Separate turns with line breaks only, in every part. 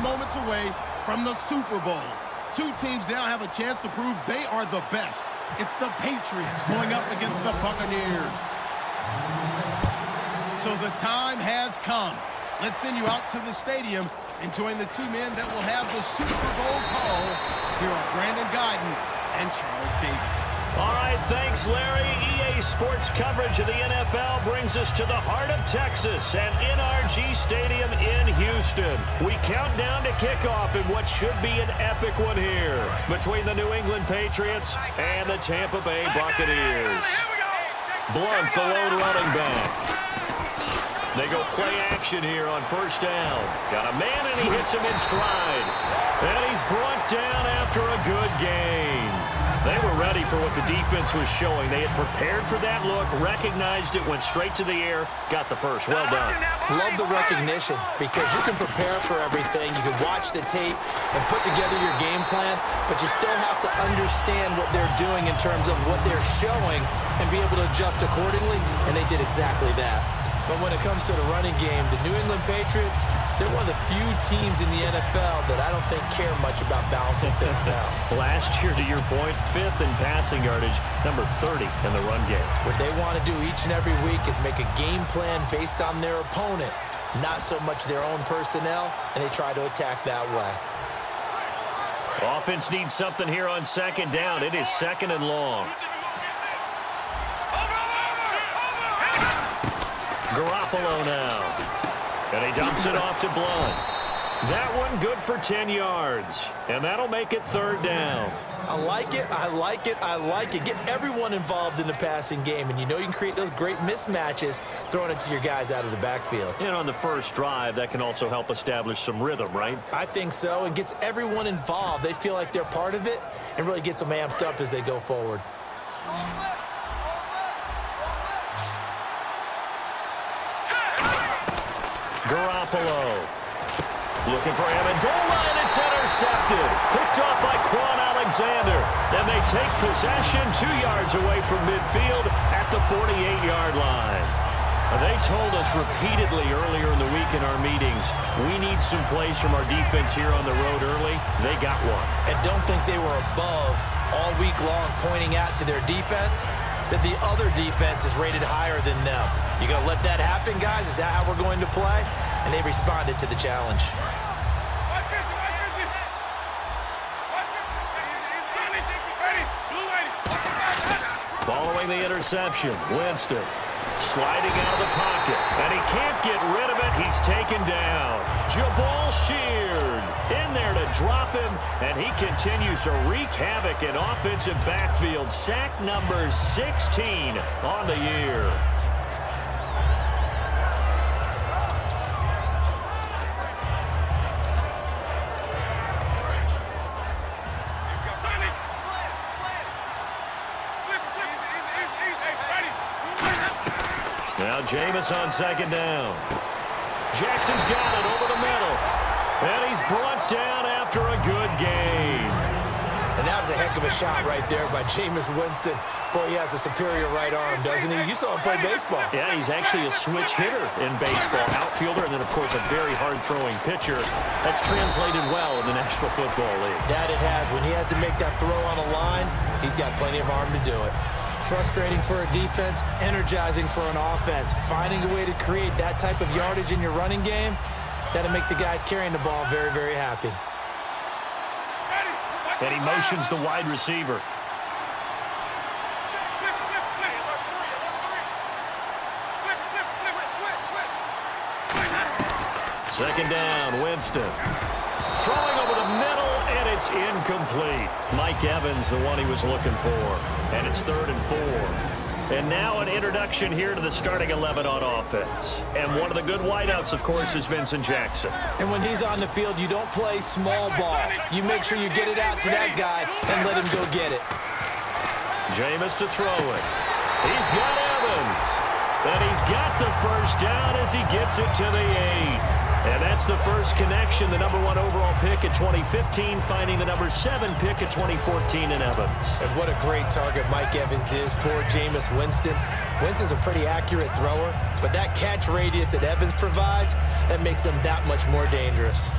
moments away from the Super Bowl. Two teams now have a chance to prove they are the best. It's the Patriots going up against the Buccaneers. So the time has come. Let's send you out to the stadium and join the two men that will have the Super Bowl call. Here are Brandon Guyton and Charles Davis.
All right, thanks, Larry. EA Sports coverage of the NFL brings us to the heart of Texas and NRG Stadium in Houston. We count down to kickoff in what should be an epic one here between the New England Patriots and the Tampa Bay Buccaneers. Blunt, the lone running back. They go play action here on first down. Got a man, and he hits him in stride. And he's brought down after a good gain. They were ready for what the defense was showing. They had prepared for that look, recognized it, went straight to the air, got the first. Well done.
Love the recognition because you can prepare for everything. You can watch the tape and put together your game plan, but you still have to understand what they're doing in terms of what they're showing and be able to adjust accordingly, and they did exactly that. But when it comes to the running game, the New England Patriots, they're one of the few teams in the NFL that I don't think care much about balancing things out.
Last year, to your point, 5th in passing yardage, number 30 in the run game.
What they want to do each and every week is make a game plan based on their opponent, not so much their own personnel, and they try to attack that way.
Offense needs something here on second down. It is second and long. Garoppolo now. And he dumps it off to Blunt. That one good for 10 yards. And that'll make it third down.
I like it, I like it, I like it. Get everyone involved in the passing game. And you know you can create those great mismatches throwing it to your guys out of the backfield.
And on the first drive, that can also help establish some rhythm, right?
I think so. And gets everyone involved. They feel like they're part of it and really gets them amped up as they go forward.
Garoppolo looking for Amendola, and it's intercepted. Picked off by Quan Alexander. Then they take possession 2 yards away from midfield at the 48-yard line. They told us repeatedly earlier in the week in our meetings, we need some plays from our defense here on the road early. They got one.
And don't think they were above all week long pointing out to their defense that the other defense is rated higher than them. You gonna let that happen, guys? Is that how we're going to play? And they responded to the challenge.
Following the interception, Winston sliding out of the pocket, and he can't get rid of it. He's taken down. Jabal Sheard in there to drop him, and he continues to wreak havoc in offensive backfield. Sack number 16 on the year. Now Jameis on second down. Jackson's got it over the middle. And he's brought down after a good gain.
And that was a heck of a shot right there by Jameis Winston. Boy, he has a superior right arm, doesn't he? You saw him play baseball.
Yeah, he's actually a switch hitter in baseball. Outfielder, and then, of course, a very hard-throwing pitcher. That's translated well in the National Football League.
That it has. When he has to make that throw on a line, he's got plenty of arm to do it. Frustrating for a defense, energizing for an offense. Finding a way to create that type of yardage in your running game, that'll make the guys carrying the ball very, very happy.
And he motions the wide receiver. Second down, Winston. Throwing over the middle, and it's incomplete. Mike Evans, the one he was looking for. And it's 3rd and 4. And now an introduction here to the starting 11 on offense. And one of the good wideouts, of course, is Vincent Jackson.
And when he's on the field, you don't play small ball. You make sure you get it out to that guy and let him go get it.
Jameis to throw it. He's got Evans. And he's got the first down as he gets it to the 8. And that's the first connection, the number 1 overall pick at 2015, finding the number 7 pick at 2014 in Evans.
And what a great target Mike Evans is for Jameis Winston. Winston's a pretty accurate thrower, but that catch radius that Evans provides, that makes him that much more dangerous.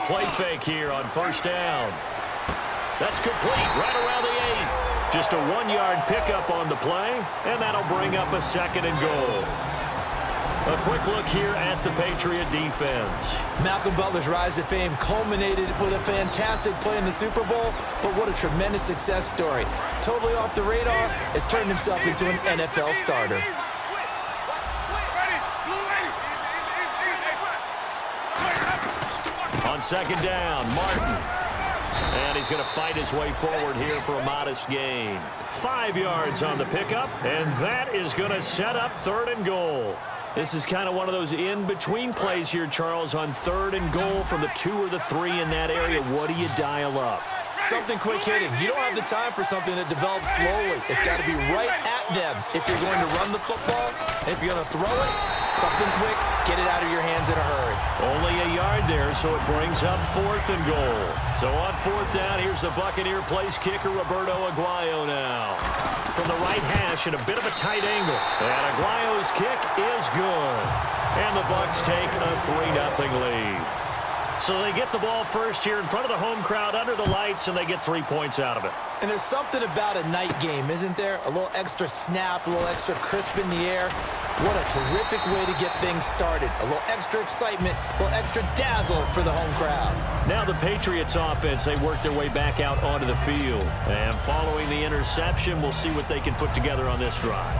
play fake here on first down. That's complete right around the 8. Just a 1-yard pickup on the play, and that'll bring up a 2nd and goal. A quick look here at the Patriot defense.
Malcolm Butler's rise to fame culminated with a fantastic play in the Super Bowl, but what a tremendous success story. Totally off the radar, has turned himself into an NFL starter.
On 2nd down, Martin. And he's going to fight his way forward here for a modest gain. 5 yards on the pickup, and that is going to set up 3rd and goal. This is kind of one of those in-between plays here, Charles, on 3rd and goal from the 2 or the 3 in that area. What do you dial up?
Something quick hitting. You don't have the time for something that develops slowly. It's got to be right at them if you're going to run the football. And if you're going to throw it, something quick, get it out of your hands in a hurry.
Only a yard there, so it brings up 4th and goal. So on 4th down, here's the Buccaneer place kicker, Roberto Aguayo now. From the right hash at a bit of a tight angle. And Aguayo's kick is good. And the Bucs take a 3-0 lead. So they get the ball first here in front of the home crowd under the lights, and they get 3 points out of it.
And there's something about a night game, isn't there? A little extra snap, a little extra crisp in the air. What a terrific way to get things started. A little extra excitement, a little extra dazzle for the home crowd.
Now the Patriots offense, they work their way back out onto the field. And following the interception, we'll see what they can put together on this drive.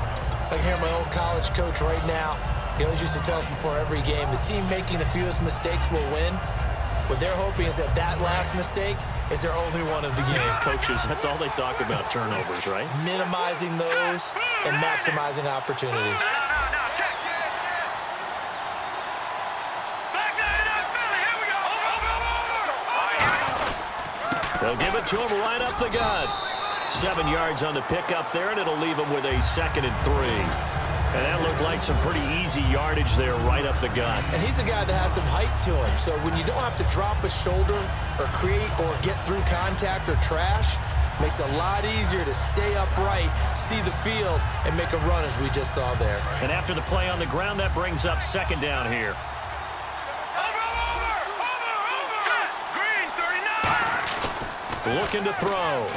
I can hear my old college coach right now. He always used to tell us before every game, the team making the fewest mistakes will win. What they're hoping is that that last mistake is their only one of the game.
Coaches, that's all they talk about, turnovers, right?
Minimizing those and maximizing opportunities.
They'll give it to him right up the gut. 7 yards on the pickup there, and it'll leave him with a 2nd and 3. And that looked like some pretty easy yardage there right up the gut.
And he's a guy that has some height to him. So when you don't have to drop a shoulder or create or get through contact or trash, makes it a lot easier to stay upright, see the field, and make a run as we just saw there.
And after the play on the ground, that brings up 2nd down here. Looking to throw.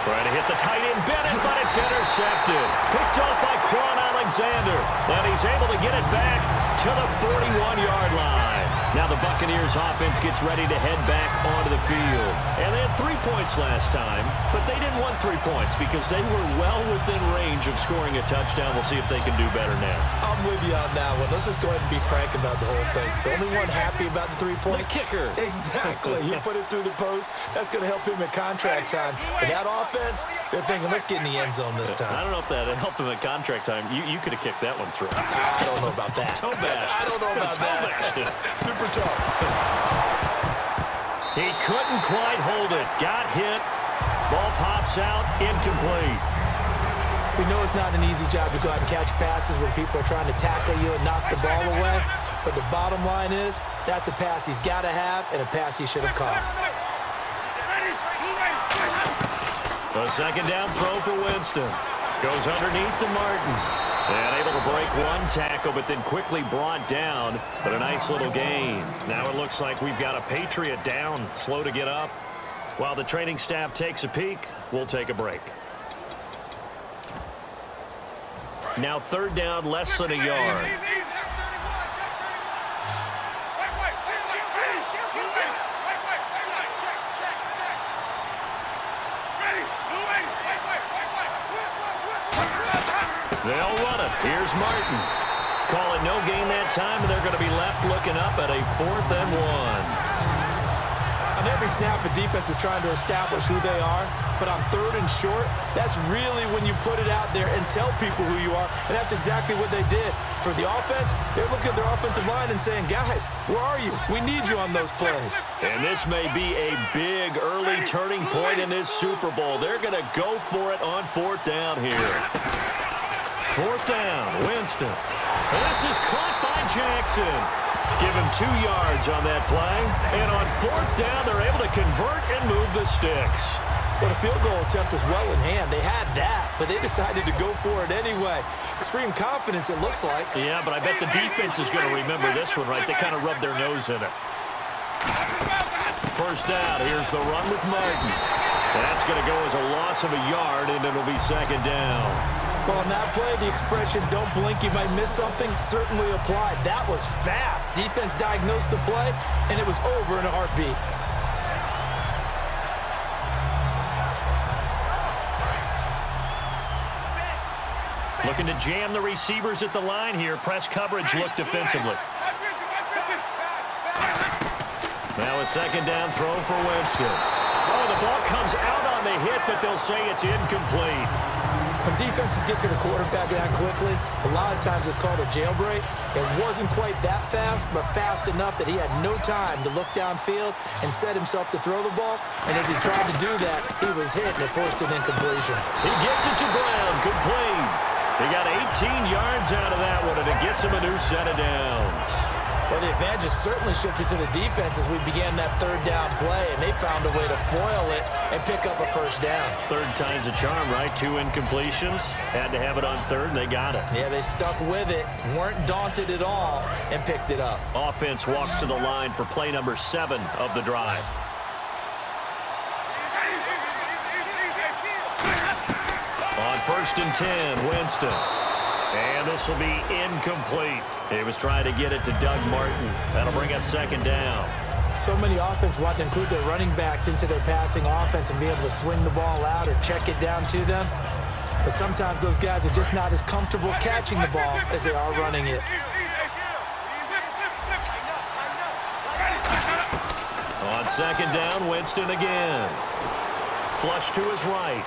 Trying to hit the tight end Bennett, but it's intercepted. Picked off by Quan Alexander. And he's able to get it back to the 41-yard line. Now the Buccaneers offense gets ready to head back onto the field. And they had 3 points last time, but they didn't want 3 points because they were well within range of scoring a touchdown. We'll see if they can do better now.
I'm with you on that one. Let's just go ahead and be frank about the whole thing. The only one happy about the 3-point?
The kicker.
Exactly. He put it through the post. That's going to help him at contract time. But that offense, they're thinking, let's get in the end zone this time.
I don't know if that helped him at contract time. You could have kicked that one through.
I don't know about that.
Toe bash.
I don't know about that. Super toe.
He couldn't quite hold it. Got hit. Ball pops out. Incomplete.
We know it's not an easy job to go out and catch passes when people are trying to tackle you and knock the ball away. But the bottom line is, that's a pass he's got to have and a pass he should have caught.
A 2nd down throw for Winston. Goes underneath to Martin. And able to break one tackle, but then quickly brought down. But a nice little gain. Now it looks like we've got a Patriot down, slow to get up. While the training staff takes a peek, we'll take a break. Now 3rd down, less than a yard. They'll run it. Here's Martin. Call it no gain that time, and they're going to be left looking up at a 4th and 1.
On every snap, the defense is trying to establish who they are, but on 3rd and short, that's really when you put it out there and tell people who you are, and that's exactly what they did. For the offense, they're looking at their offensive line and saying, guys, where are you? We need you on those plays.
And this may be a big early turning point in this Super Bowl. They're going to go for it on 4th down here. 4th down, Winston. And this is caught by Jackson. Give him 2 yards on that play. And on 4th down, they're able to convert and move the sticks.
But a field goal attempt was well in hand. They had that, but they decided to go for it anyway. Extreme confidence, it looks like.
Yeah, but I bet the defense is going to remember this one, right? They kind of rubbed their nose in it. first down. Here's the run with Madden. That's going to go as a loss of a yard, and it'll be second down.
Well, on that play, the expression, don't blink, you might miss something, certainly applied. That was fast. Defense diagnosed the play, and it was over in a heartbeat.
Looking to jam the receivers at the line here. Press coverage look defensively. Now a second down throw for Winston. Oh, the ball comes out on the hit, but they'll say it's incomplete.
When defenses get to the quarterback that quickly, a lot of times it's called a jailbreak. It wasn't quite that fast, but fast enough that he had no time to look downfield and set himself to throw the ball. And as he tried to do that, he was hit and it forced an incompletion.
He gets it to Brown. Complete. He got 18 yards out of that one, and it gets him a new set of downs.
Well, the advantage has certainly shifted to the defense as we began that third down play, and they found a way to foil it and pick up a first down.
Third time's a charm, right? 2 incompletions. Had to have it on third, and they got it.
Yeah, they stuck with it, weren't daunted at all, and picked it up.
Offense walks to the line for play number 7 of the drive. On 1st and 10, Winston. And this will be incomplete. He was trying to get it to Doug Martin. That'll bring up second down.
So many offenses want to include their running backs into their passing offense and be able to swing the ball out or check it down to them. But sometimes those guys are just not as comfortable catching the ball as they are running it.
On second down, Winston again. Flush to his right.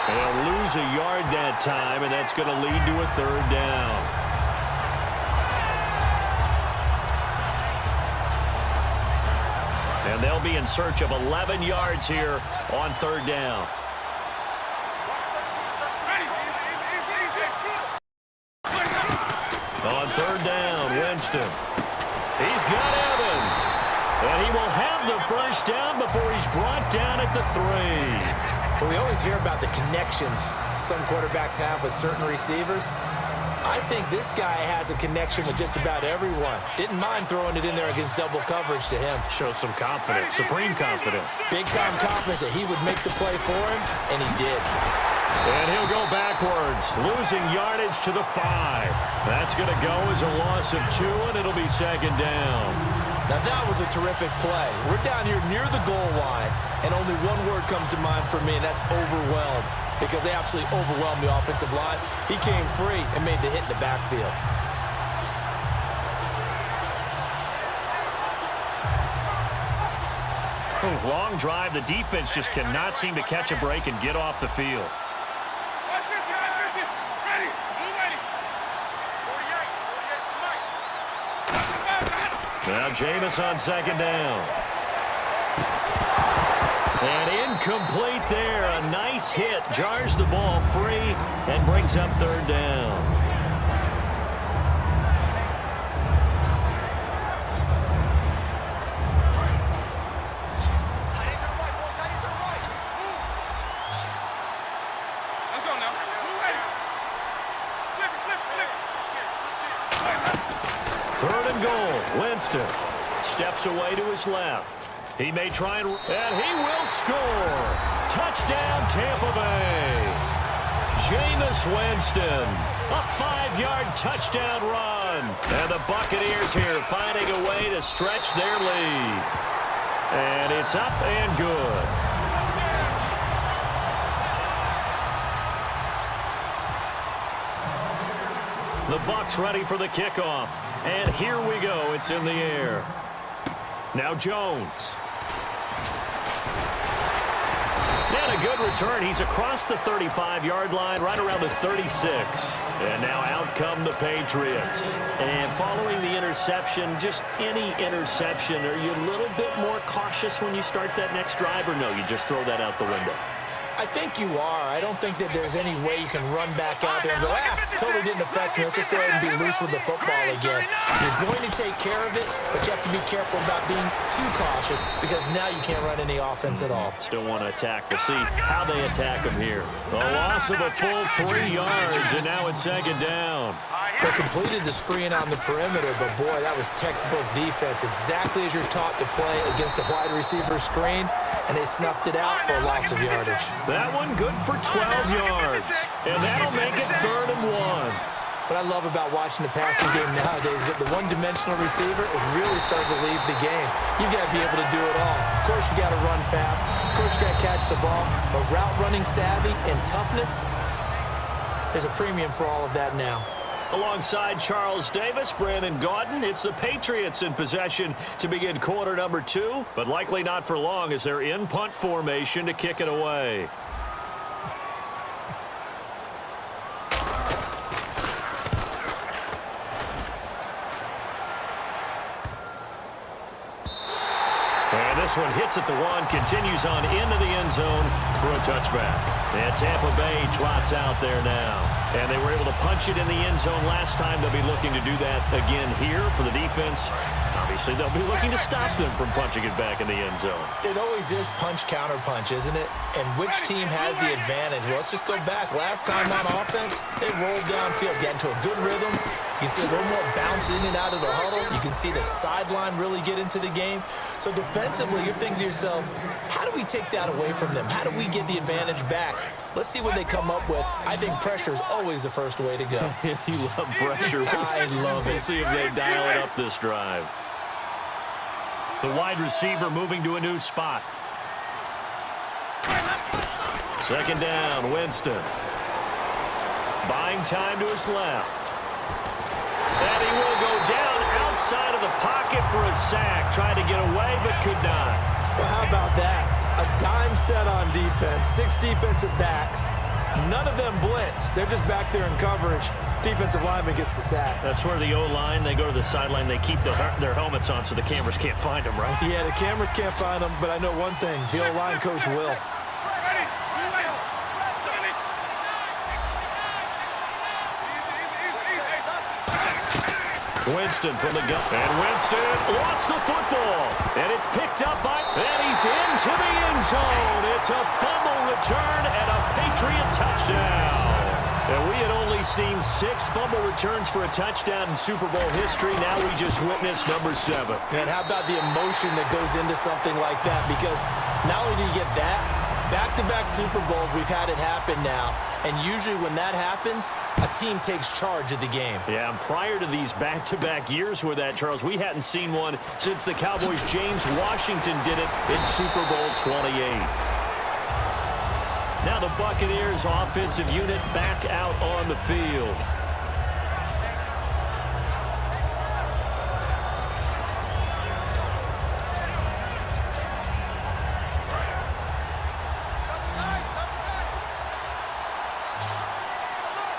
They'll lose a yard that time, and that's going to lead to a third down. And they'll be in search of 11 yards here on third down. On third down, Winston. He's got Evans. And he will have the first down before he's brought down at the 3.
Well, we always hear about the connections some quarterbacks have with certain receivers. I think this guy has a connection with just about everyone. Didn't mind throwing it in there against double coverage to him.
Shows some confidence, supreme confidence.
Big-time confidence that he would make the play for him, and he did.
And he'll go backwards, losing yardage to the 5. That's going to go as a loss of 2, and it'll be second down.
Now, that was a terrific play. We're down here near the goal line, and only one word comes to mind for me, and that's overwhelmed, because they absolutely overwhelmed the offensive line. He came free and made the hit in the backfield.
Long drive. The defense just cannot seem to catch a break and get off the field. Now Jameis on second down. And incomplete there. A nice hit. Jars the ball free and brings up third down. Third and goal. Winston steps away to his left. He may try and he will score. Touchdown, Tampa Bay. Jameis Winston. A 5-yard touchdown run. And the Buccaneers here finding a way to stretch their lead. And it's up and good. The Bucs ready for the kickoff. And here we go. It's in the air. Now Jones. And a good return. He's across the 35-yard line, right around the 36. And now out come the Patriots. And following the interception, just any interception, are you a little bit more cautious when you start that next drive, or no, you just throw that out the window?
I think you are. I don't think that there's any way you can run back out there and go, totally didn't affect me. Let's just go ahead and be loose with the football again. You're going to take care of it, but you have to be careful about being too cautious because now you can't run any offense at all.
Still want to attack. We'll see how they attack him here. A loss of a full 3 yards, and now it's second down.
They completed the screen on the perimeter, but boy, that was textbook defense. Exactly as you're taught to play against a wide receiver screen, and they snuffed it out for a loss of yardage.
That one good for 12 yards, and that'll make it 3rd and 1.
What I love about watching the passing game nowadays is that the one-dimensional receiver is really starting to leave the game. You've got to be able to do it all. Of course, you got to run fast. Of course, you got to catch the ball. But route running savvy and toughness, there's a premium for all of that now.
Alongside Charles Davis, Brandon Gaudin, it's the Patriots in possession to begin quarter number 2, but likely not for long as they're in punt formation to kick it away. And this one hits at the 1, continues on into the end zone for a touchback. And Tampa Bay trots out there now. And they were able to punch it in the end zone last time. They'll be looking to do that again here for the defense. Obviously, they'll be looking to stop them from punching it back in the end zone.
It always is punch-counter-punch, isn't it? And which team has the advantage? Well, let's just go back. Last time on offense, they rolled downfield, got into a good rhythm. You can see a little more bounce in and out of the huddle. You can see the sideline really get into the game. So defensively, you're thinking to yourself, how do we take that away from them? How do we get the advantage back? Let's see what they come up with. I think pressure is always the first way to go.
You love pressure.
I love it.
We'll see if they dial it up this drive. The wide receiver moving to a new spot. Second down, Winston. Buying time to his left. And he will go down outside of the pocket for a sack. Tried to get away, but could not.
Well, how about that? A dime set on defense. 6 defensive backs. None of them blitz. They're just back there in coverage. Defensive lineman gets the sack.
That's where the O-line, they go to the sideline, they keep their helmets on so the cameras can't find them, right?
Yeah, the cameras can't find them, but I know one thing. The O-line coach will.
Winston from the gun. And Winston lost the football. And it's picked up by... And he's into the end zone. It's a fumble return and a Patriot touchdown. And we had only seen 6 fumble returns for a touchdown in Super Bowl history. Now we just witnessed number 7.
And how about the emotion that goes into something like that? Because not only do you get that, back-to-back Super Bowls, we've had it happen now. And usually when that happens, a team takes charge of the game.
Yeah, and prior to these back-to-back years with that, Charles, we hadn't seen one since the Cowboys' James Washington did it in Super Bowl 28. Now the Buccaneers offensive unit back out on the field.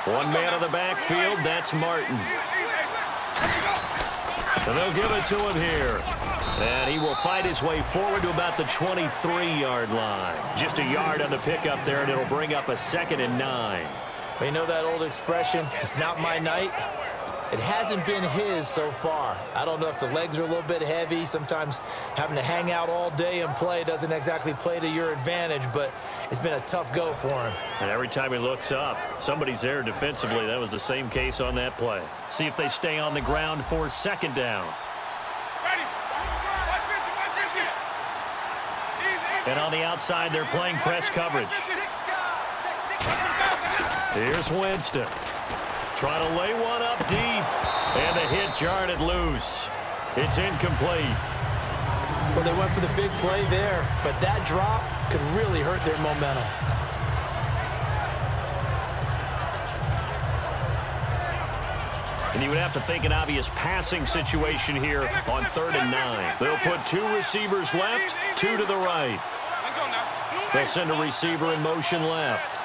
One man on the backfield, that's Martin. And they'll give it to him here. And he will fight his way forward to about the 23-yard line. Just a yard on the pickup there, and it'll bring up a 2nd and 9.
You know that old expression, it's not my night? It hasn't been his so far. I don't know if the legs are a little bit heavy. Sometimes having to hang out all day and play doesn't exactly play to your advantage, but it's been a tough go for him.
And every time he looks up, somebody's there defensively. That was the same case on that play. See if they stay on the ground for 2nd down. And on the outside, they're playing press coverage. Here's Winston. Trying to lay one up deep. And the hit jarred it loose. It's incomplete.
Well, they went for the big play there, but that drop could really hurt their momentum.
And you would have to think an obvious passing situation here on 3rd and 9. They'll put 2 receivers left, 2 to the right. They'll send a receiver in motion left.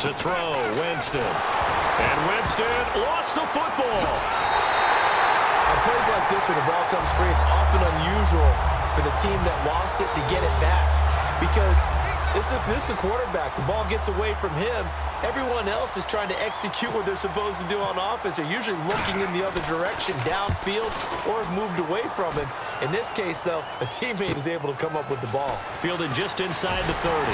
To To throw, Winston. And Winston lost the football.
On plays like this, when the ball comes free, it's often unusual for the team that lost it to get it back. Because this is the quarterback. The ball gets away from him. Everyone else is trying to execute what they're supposed to do on offense. They're usually looking in the other direction, downfield, or have moved away from him. In this case, though, a teammate is able to come up with the ball.
Fielded just inside the 30.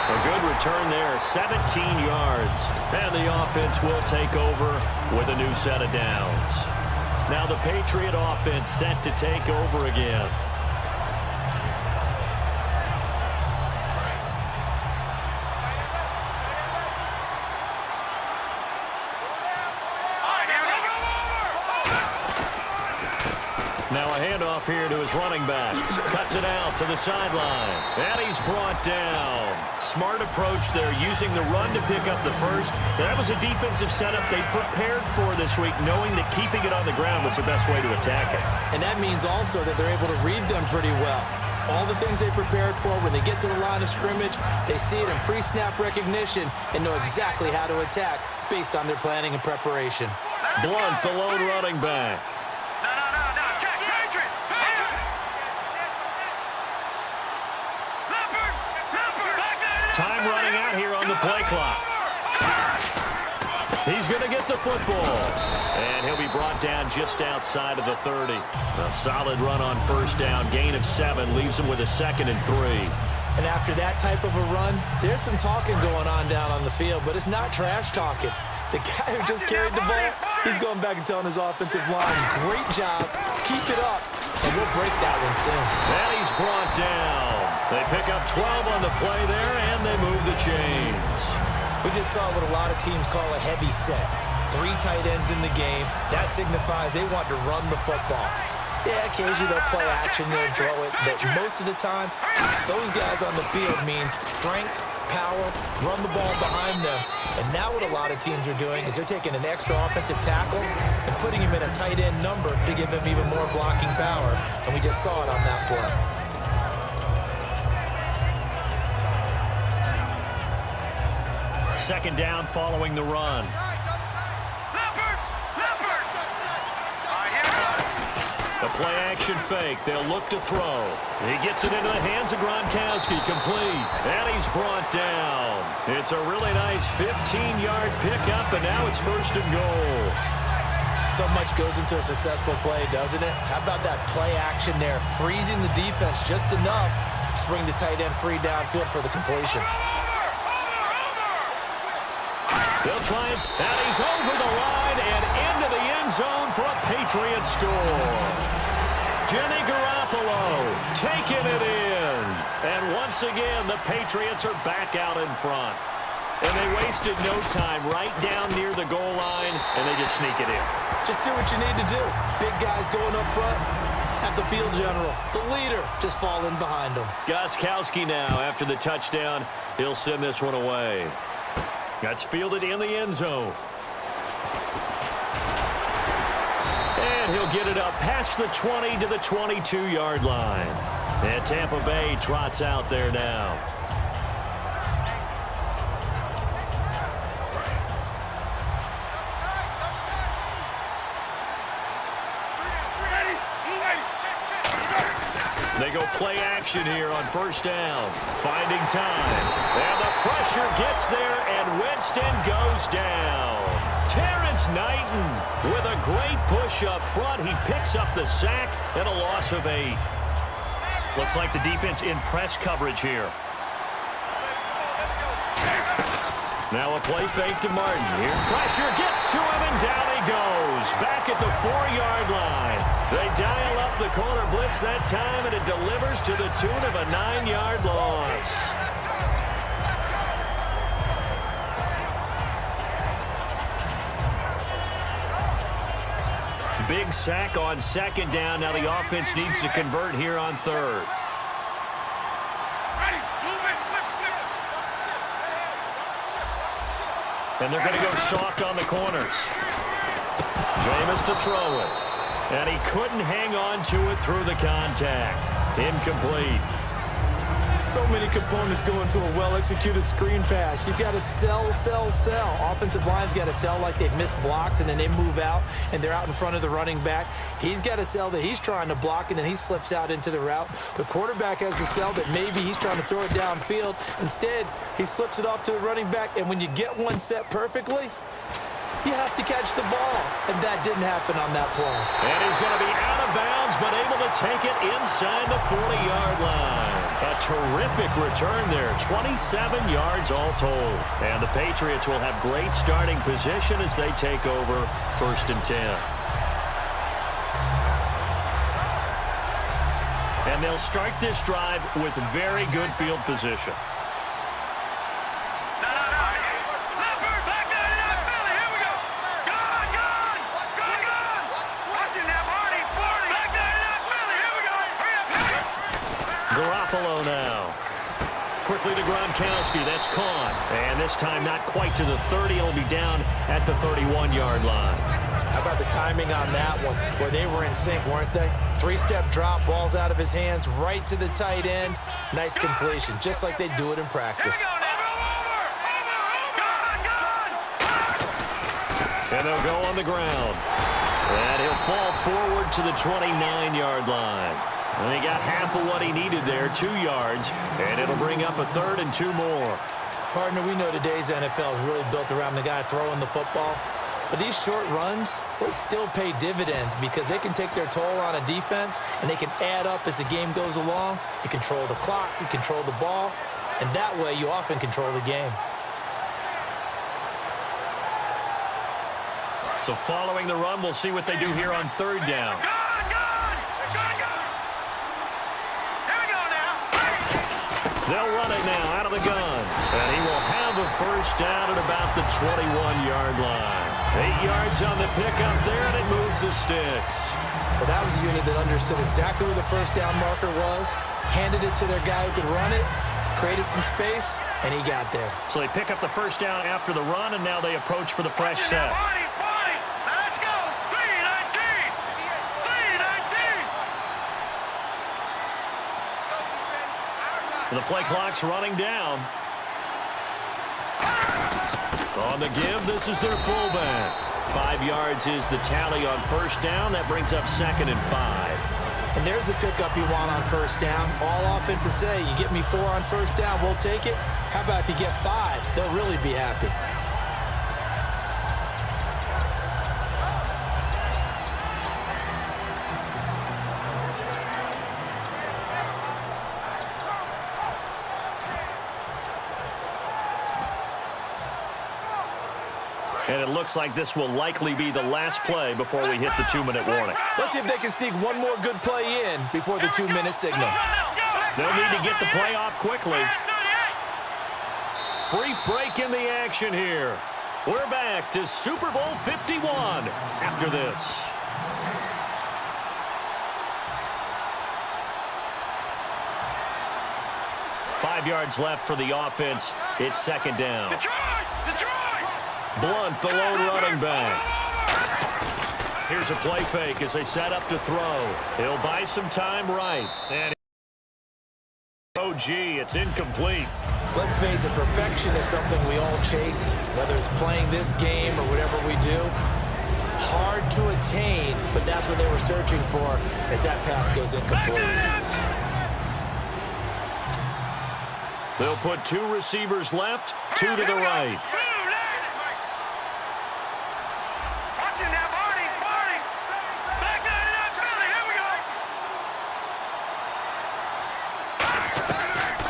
A good return there, 17 yards. And the offense will take over with a new set of downs. Now the Patriot offense set to take over again. Now a handoff here to his running back. Cuts it out to the sideline. And he's brought down. Smart approach there, using the run to pick up the first. That was a defensive setup they prepared for this week, knowing that keeping it on the ground was the best way to attack it.
And that means also that they're able to read them pretty well. All the things they prepared for, when they get to the line of scrimmage, they see it in pre-snap recognition and know exactly how to attack based on their planning and preparation.
Blunt, the lone running back. Time running out here on the play clock. He's going to get the football. And he'll be brought down just outside of the 30. A solid run on first down. Gain of 7 leaves him with a 2nd and 3.
And after that type of a run, there's some talking going on down on the field, but it's not trash talking. The guy who just carried the ball, he's going back and telling his offensive line, great job, keep it up, and we'll break that one soon.
And he's brought down. They pick up 12 on the play there, and they move the chains.
We just saw what a lot of teams call a heavy set. 3 tight ends in the game. That signifies they want to run the football. Yeah, occasionally they'll play action, they'll throw it, but most of the time, those guys on the field means strength, power, run the ball behind them. And now what a lot of teams are doing is they're taking an extra offensive tackle and putting him in a tight end number to give them even more blocking power. And we just saw it on that play.
Second down following the run. The play-action fake. They'll look to throw. He gets it into the hands of Gronkowski. Complete. And he's brought down. It's a really nice 15-yard pickup, and now it's 1st and goal.
So much goes into a successful play, doesn't it? How about that play action there? Freezing the defense just enough to bring the tight end free downfield for the completion.
They'll try and he's over the line and into the end zone for a Patriot score. Jimmy Garoppolo taking it in. And once again, the Patriots are back out in front. And they wasted no time right down near the goal line, and they just sneak it in.
Just do what you need to do. Big guys going up front. Have the field general, the leader, just fall in behind them.
Gostkowski now, after the touchdown, he'll send this one away. That's fielded in the end zone. And he'll get it up past the 20 to the 22-yard line. And Tampa Bay trots out there now. They go play action here on first down. Finding time. And the pressure gets there, and Winston goes down. Terrence Knighton with a great push up front. He picks up the sack and a loss of 8. Looks like the defense in press coverage here. Now a play fake to Martin. Here pressure gets to him, and down he goes. Back at the 4-yard line. They dial up the corner blitz that time, and it delivers to the tune of a 9-yard loss. Big sack on second down. Now the offense needs to convert here on third. And they're going to go soft on the corners. Jameis to throw it. And he couldn't hang on to it through the contact. Incomplete.
So many components go into a well-executed screen pass. You've got to sell, sell, sell. Offensive line's got to sell like they've missed blocks, and then they move out, and they're out in front of the running back. He's got to sell that he's trying to block, and then he slips out into the route. The quarterback has to sell that maybe he's trying to throw it downfield. Instead, he slips it off to the running back, and when you get one set perfectly, you have to catch the ball, and that didn't happen on that play.
And he's going to be out of bounds, but able to take it inside the 40-yard line. A terrific return there, 27 yards all told. And the Patriots will have great starting position as they take over 1st and 10. And they'll start this drive with very good field position. Garoppolo now. Quickly to Gronkowski. That's caught. And this time not quite to the 30. It'll be down at the 31-yard line.
How about the timing on that one, where they were in sync, weren't they? 3-step drop, ball's out of his hands, right to the tight end. Nice completion, just like they do it in practice.
And they'll go on the ground. And he'll fall forward to the 29-yard line. And he got half of what he needed there, 2 yards. And it'll bring up a 3rd and 2 more.
Partner, we know today's NFL is really built around the guy throwing the football. But these short runs, they still pay dividends because they can take their toll on a defense, and they can add up as the game goes along. You control the clock, you control the ball, and that way you often control the game.
So following the run, we'll see what they do here on 3rd down. They'll run it now out of the gun. And he will have a 1st down at about the 21-yard line. 8 yards on the pickup there, and it moves the sticks.
Well, that was a unit that understood exactly where the 1st down marker was, handed it to their guy who could run it, created some space, and he got there.
So they pick up the 1st down after the run, and now they approach for the fresh set.
Let's go. 3-19. 3-19.
The play clock's running down. On the give, this is their fullback. 5 yards is the tally on 1st down. That brings up 2nd and 5.
And there's the pickup you want on 1st down. All offenses say, you get me 4 on 1st down, we'll take it. How about if you get 5? They'll really be happy.
And it looks like this will likely be the last play before we hit the 2-minute warning.
Let's see if they can sneak one more good play in before the 2-minute signal.
They'll need to get the play off quickly. Brief break in the action here. We're back to Super Bowl 51 after this. Five yards left for the offense. It's 2nd down. Blunt, the lone running back. Here's a play fake as they set up to throw. He'll buy some time right. And oh, gee, it's incomplete.
Let's face it, perfection is something we all chase, whether it's playing this game or whatever we do. Hard to attain, but that's what they were searching for as that pass goes incomplete.
They'll put 2 receivers left, 2 to the right.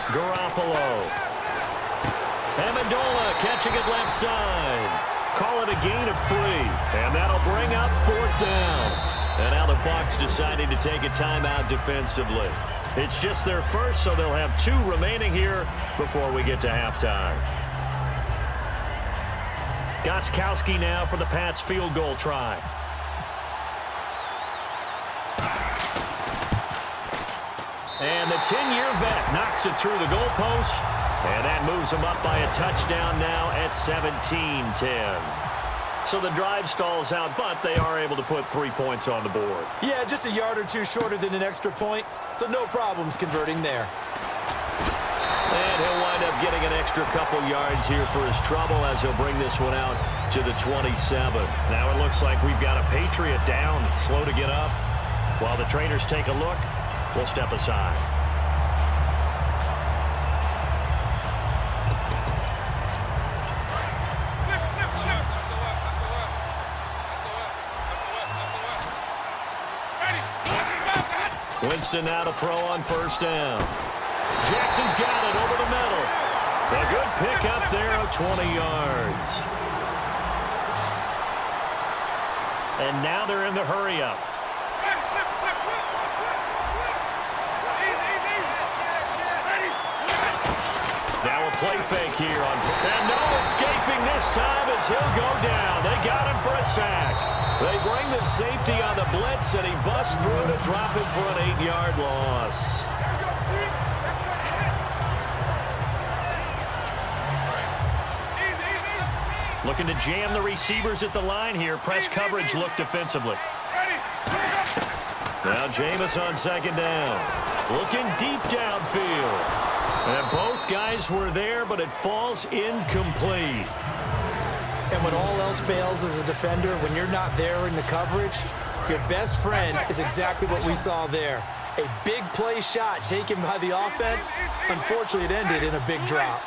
Garoppolo. Amendola catching it left side. Call it a gain of 3. And that'll bring up 4th down. And now the Bucs deciding to take a timeout defensively. It's just their first, so they'll have 2 remaining here before we get to halftime. Gostkowski now for the Pats field goal try. And the 10-year vet knocks it through the goalpost. And that moves them up by a touchdown now at 17-10. So the drive stalls out, but they are able to put 3 points on the board.
Yeah, just a yard or 2 shorter than an extra point, so no problems converting there.
And he'll wind up getting an extra couple yards here for his trouble as he'll bring this one out to the 27. Now it looks like we've got a Patriot down, slow to get up. While the trainers take a look, we'll step aside. Winston now to throw on first down. Jackson's got it over the middle. A good pick up there of 20 yards. And now they're in the hurry-up. Now a play fake here on, and no escaping this time as he'll go down. They got him for a sack. They bring the safety on the blitz, and he busts through to drop him for an 8-yard loss. Looking to jam the receivers at the line here. Press coverage look defensively. Now Jameis on second down. Looking deep downfield. And both guys were there, but it falls incomplete.
And when all else fails as a defender, when you're not there in the coverage, your best friend is exactly what we saw there. A big play shot taken by the offense. Unfortunately, it ended in a big drop.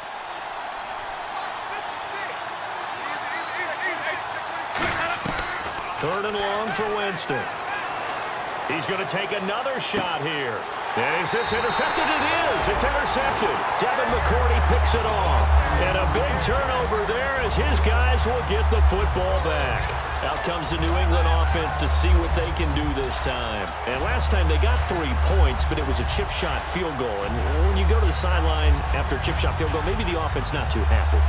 Third and long for Winston. He's going to take another shot here. And is this intercepted? It is. It's intercepted. Devin McCourty picks it off. And a big turnover there as his guys will get the football back. Out comes the New England offense to see what they can do this time. And last time they got 3 points, but it was a chip shot field goal. And when you go to the sideline after a chip shot field goal, maybe the offense not too happy.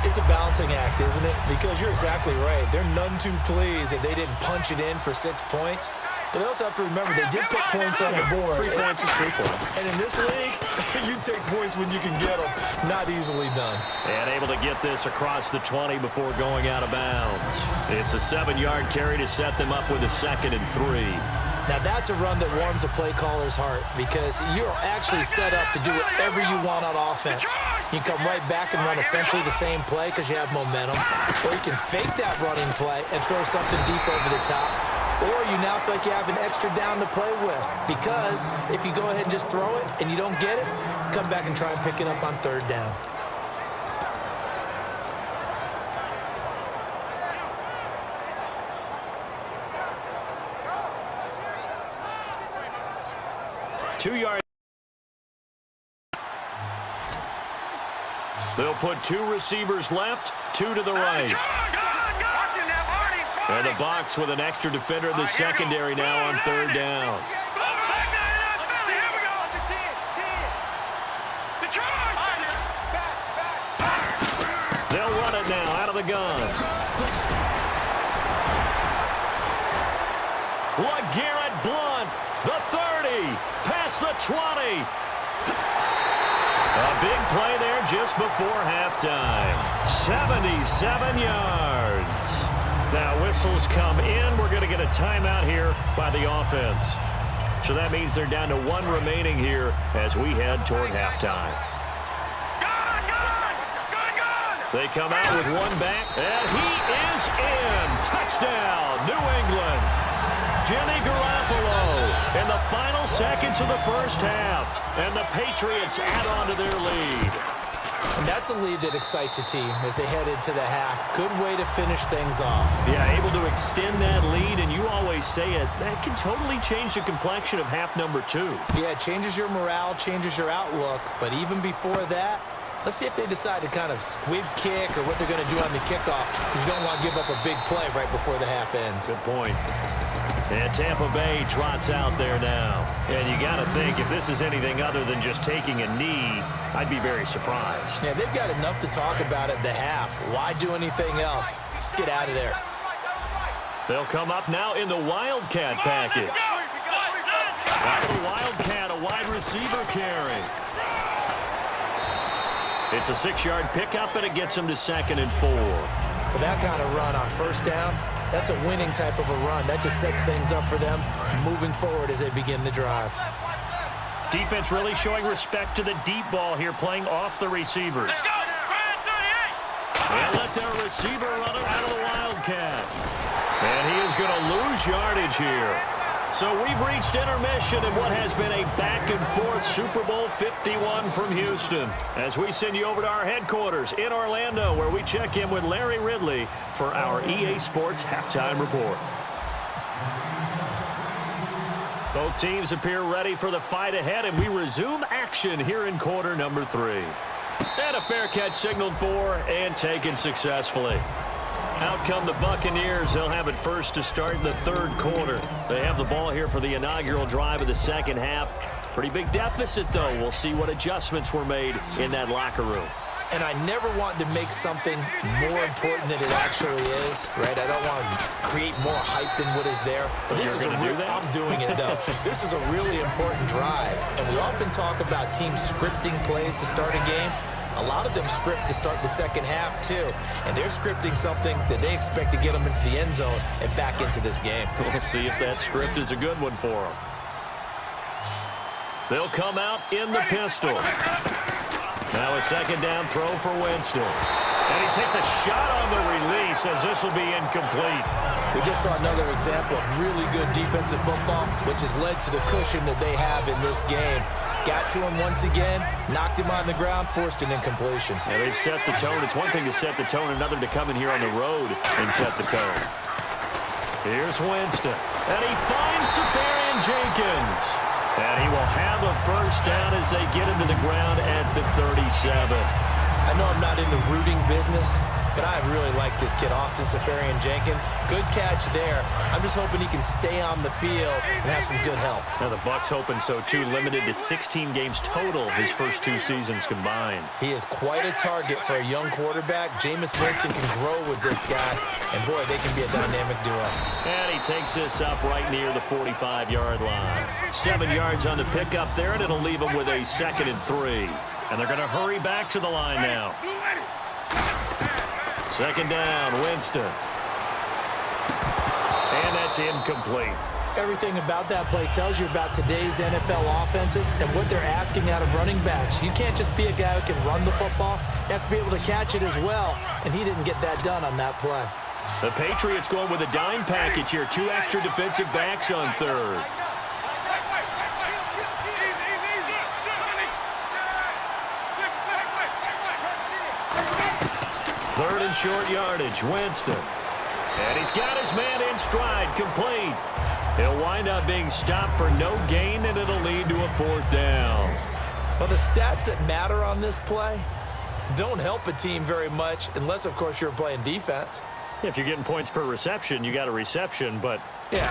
It's a balancing act, isn't it? Because you're exactly right. They're none too pleased that they didn't punch it in for 6 points. But they also have to remember they did put points on the board.
3 points is 3 points.
And in this league, you take points when you can get them. Not easily done.
And able to get this across the 20 before going out of bounds. It's a 7-yard carry to set them up with a 2nd and 3.
Now that's a run that warms a play caller's heart because you're actually set up to do whatever you want on offense. You can come right back and run essentially the same play because you have momentum. Or you can fake that running play and throw something deep over the top. Or you now feel like you have an extra down to play with. Because if you go ahead and just throw it and you don't get it, come back and try and pick it up on 3rd down.
Two-yard. They'll put 2 receivers left, 2 to the right. And the box with an extra defender in the secondary now on 3rd down. They'll run it now out of the gun. LeGarrette Blount, the 30, past the 20. A big play there just before halftime. 77 yards. Now whistles come in. We're going to get a timeout here by the offense. So that means they're down to 1 remaining here as we head toward halftime. They come out with 1 back, and he is in. Touchdown, New England. Jimmy Garoppolo in the final seconds of the first half. And the Patriots add on to their lead.
And that's a lead that excites a team as they head into the half. Good way to finish things off.
Yeah, able to extend that lead, and you always say it, that can totally change the complexion of half number 2.
Yeah, it changes your morale, changes your outlook. But even before that, let's see if they decide to kind of squib kick or what they're going to do on the kickoff, because you don't want to give up a big play right before the half ends.
Good point. And Tampa Bay trots out there now. And you got to think, if this is anything other than just taking a knee, I'd be very surprised.
Yeah, they've got enough to talk about at the half. Why do anything else? Just get out of there.
They'll come up now in the Wildcat package. Out of the Wildcat, a wide receiver carry. It's a 6-yard pickup, and it gets them to 2nd and 4.
With that kind of run on first down, that's a winning type of a run. That just sets things up for them moving forward as they begin the drive.
Defense really showing respect to the deep ball here, playing off the receivers.
Let's go.
They let their receiver run it out of the Wildcat. And he is going to lose yardage here. So we've reached intermission in what has been a back-and-forth Super Bowl 51 from Houston, as we send you over to our headquarters in Orlando, where we check in with Larry Ridley for our EA Sports Halftime Report. Both teams appear ready for the fight ahead, and we resume action here in quarter number 3. And a fair catch signaled for and taken successfully. Out come the Buccaneers. They'll have it first to start the third quarter. They have the ball here for the inaugural drive of the second half. Pretty big deficit, though. We'll see what adjustments were made in that locker room.
And I never want to make something more important than it actually is, right? I don't want to create more hype than what is there. But this is I'm doing it, though. This is a really important drive. And we often talk about teams scripting plays to start a game. A lot of them script to start the second half, too. And they're scripting something that they expect to get them into the end zone and back into this game.
We'll see if that script is a good one for them. They'll come out in the pistol. Now a second down throw for Winston. And he takes a shot on the release as this will be incomplete.
We just saw another example of really good defensive football, which has led to the cushion that they have in this game. Got to him once again, knocked him on the ground, forced an incompletion.
Yeah, they've set the tone. It's one thing to set the tone, another to come in here on the road and set the tone. Here's Winston. And he finds Safarian Jenkins. And he will have a first down as they get him to the ground at the 37.
I know I'm not in the rooting business, but I really like this kid, Austin Safarian Jenkins. Good catch there. I'm just hoping he can stay on the field and have some good health.
Now the Bucs hoping so too, limited to 16 games total his first 2 seasons combined.
He is quite a target for a young quarterback. Jameis Winston can grow with this guy, and boy, they can be a dynamic duo.
And he takes this up right near the 45-yard line. 7 yards on the pickup there, and it'll leave him with a 2nd and 3. And they're going to hurry back to the line now. Second down, Winston. And that's incomplete.
Everything about that play tells you about today's NFL offenses and what they're asking out of running backs. You can't just be a guy who can run the football. You have to be able to catch it as well, and he didn't get that done on that play.
The Patriots going with a dime package here. 2 extra defensive backs on third. Third and short yardage, Winston. And he's got his man in stride, complete. He'll wind up being stopped for no gain, and it'll lead to a 4th down.
Well, the stats that matter on this play don't help a team very much unless, of course, you're playing defense.
If you're getting points per reception, you got a reception, but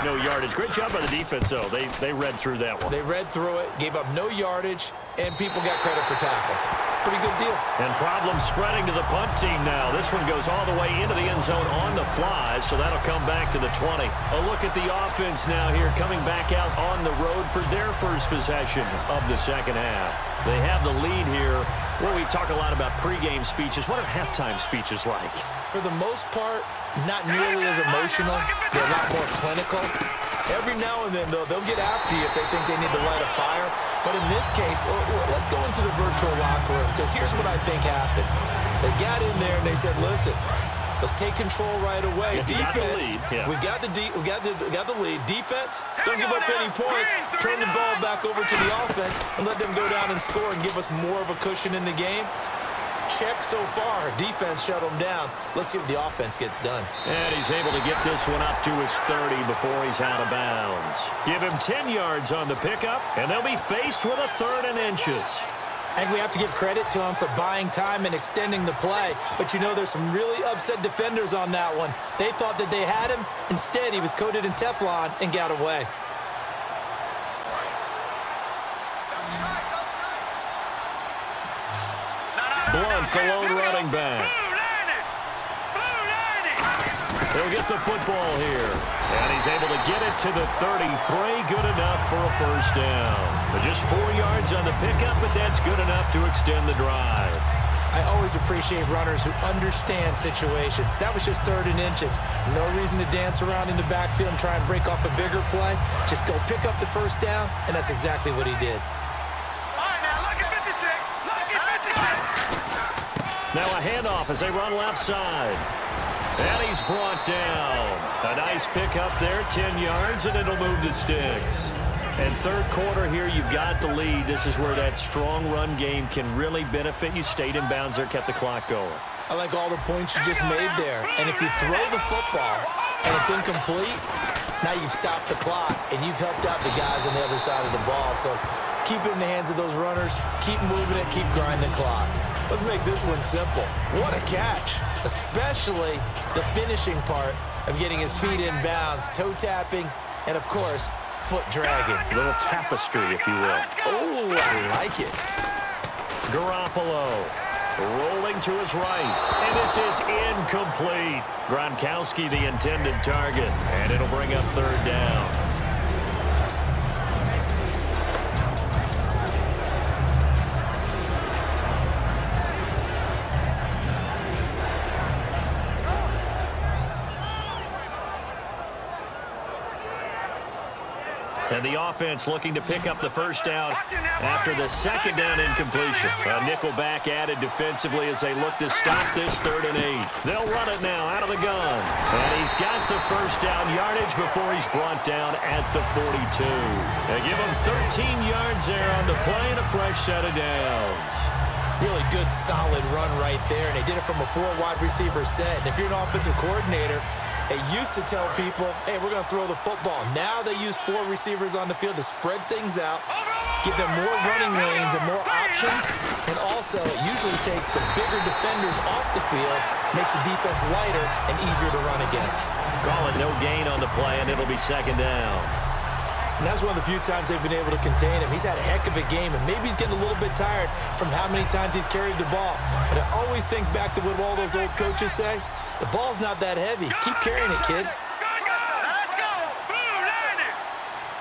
no yardage. Great job by the defense, though. They read through that one.
They read through it, gave up no yardage, and people got credit for tackles. Pretty good deal.
And problems spreading to the punt team now. This one goes all the way into the end zone on the fly, so that'll come back to the 20. A look at the offense now here, coming back out on the road for their first possession of the second half. They have the lead here. Well, we talk a lot about pregame speeches. What are halftime speeches like?
For the most part, not nearly as emotional. They're a lot more clinical. Every now and then, though, they'll get after you if they think they need to light a fire. But in this case, let's go into the virtual locker room, because here's what I think happened. They got in there and they said, listen, let's take control right away. Defense, we got the lead. Defense, don't give up any points. Turn the ball back over to the offense and let them go down and score and give us more of a cushion in the game. Check so far. Defense shut him down. Let's see what the offense gets done.
And he's able to get this one up to his 30 before he's out of bounds. Give him 10 yards on the pickup, and they'll be faced with a 3rd and inches.
And we have to give credit to him for buying time and extending the play. But, you know, there's some really upset defenders on that one. They thought that they had him. Instead, he was coated in Teflon and got away.
Blunt, the lone running back. He'll get the football here. And he's able to get it to the 33. Good enough for a first down. But just 4 yards on the pickup, but that's good enough to extend the drive.
I always appreciate runners who understand situations. That was just 3rd and inches. No reason to dance around in the backfield and try and break off a bigger play. Just go pick up the first down, and that's exactly what he did.
handoff as they run left side. And he's brought down. A nice pickup there, 10 yards, and it'll move the sticks. And third quarter here, you've got the lead. This is where that strong run game can really benefit you. Stayed in bounds there, kept the clock going.
I like all the points you just made there. And if you throw the football and it's incomplete, now you've stopped the clock and you've helped out the guys on the other side of the ball. So keep it in the hands of those runners. Keep moving it. Keep grinding the clock. Let's make this one simple. What a catch, especially the finishing part of getting his feet in bounds, toe tapping, and, of course, foot dragging.
A little tapestry, if you will.
Oh, I like it.
Garoppolo rolling to his right. And this is incomplete. Gronkowski, the intended target. And it'll bring up third down. And the offense looking to pick up the first down after the second down incompletion. A nickelback added defensively as they look to stop this 3rd and 8. They'll run it now out of the gun. And he's got the first down yardage before he's brought down at the 42. They give him 13 yards there on the play and a fresh set of downs.
Really good, solid run right there. And they did it from a 4-wide receiver set. And if you're an offensive coordinator, they used to tell people, hey, we're going to throw the football. Now they use 4 receivers on the field to spread things out, give them more running lanes and more options, and also it usually takes the bigger defenders off the field, makes the defense lighter and easier to run against.
Call it no gain on the play, and it'll be second down.
And that's one of the few times they've been able to contain him. He's had a heck of a game, and maybe he's getting a little bit tired from how many times he's carried the ball. But I always think back to what all those old coaches say. The ball's not that heavy. Keep carrying it, kid.
Let's go. Blue 90.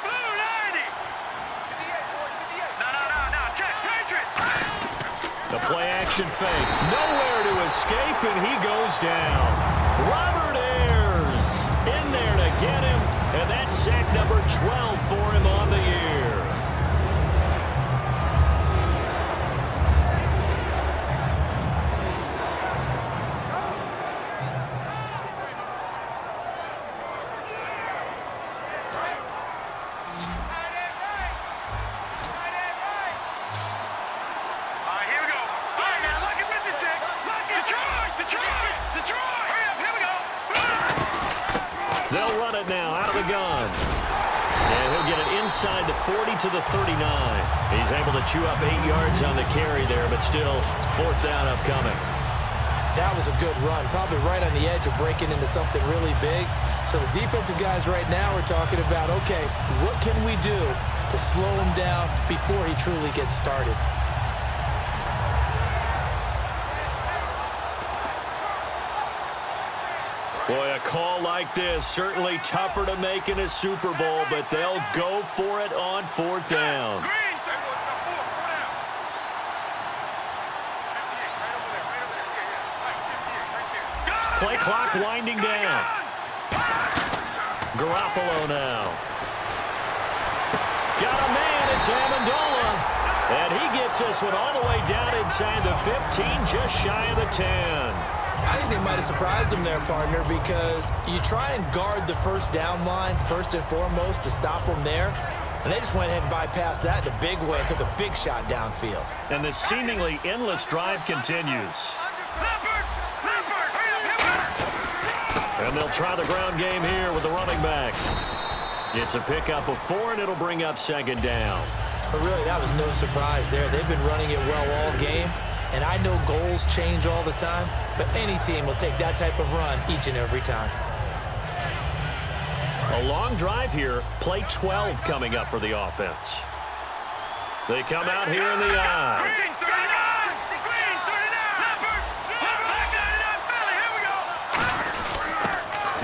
Blue 90. No. Check. Patriot.
The play action fake. Nowhere to escape, and he goes down. Robert Ayers in there to get him, and that's sack number 12 for him on the year. They'll run it now out of the gun. And he'll get it inside the 40 to the 39. He's able to chew up 8 yards on the carry there, but still 4th down upcoming.
That was a good run, probably right on the edge of breaking into something really big. So the defensive guys right now are talking about, okay, what can we do to slow him down before he truly gets started?
Boy, a call like this, certainly tougher to make in a Super Bowl, but they'll go for it on 4th down. Play clock winding down. Garoppolo now. Got a man, it's Amendola. And he gets this one all the way down inside the 15, just shy of the 10.
I think they might have surprised him there, partner, because you try and guard the first down line first and foremost to stop them there. And they just went ahead and bypassed that in a big way and took a big shot downfield.
And the seemingly endless drive continues. And they'll try the ground game here with the running back. It's a pickup of 4, and it'll bring up 2nd down.
But really, that was no surprise there. They've been running it well all game. And I know goals change all the time, but any team will take that type of run each and every time.
A long drive here. Play 12 coming up for the offense. They come out here in the eye.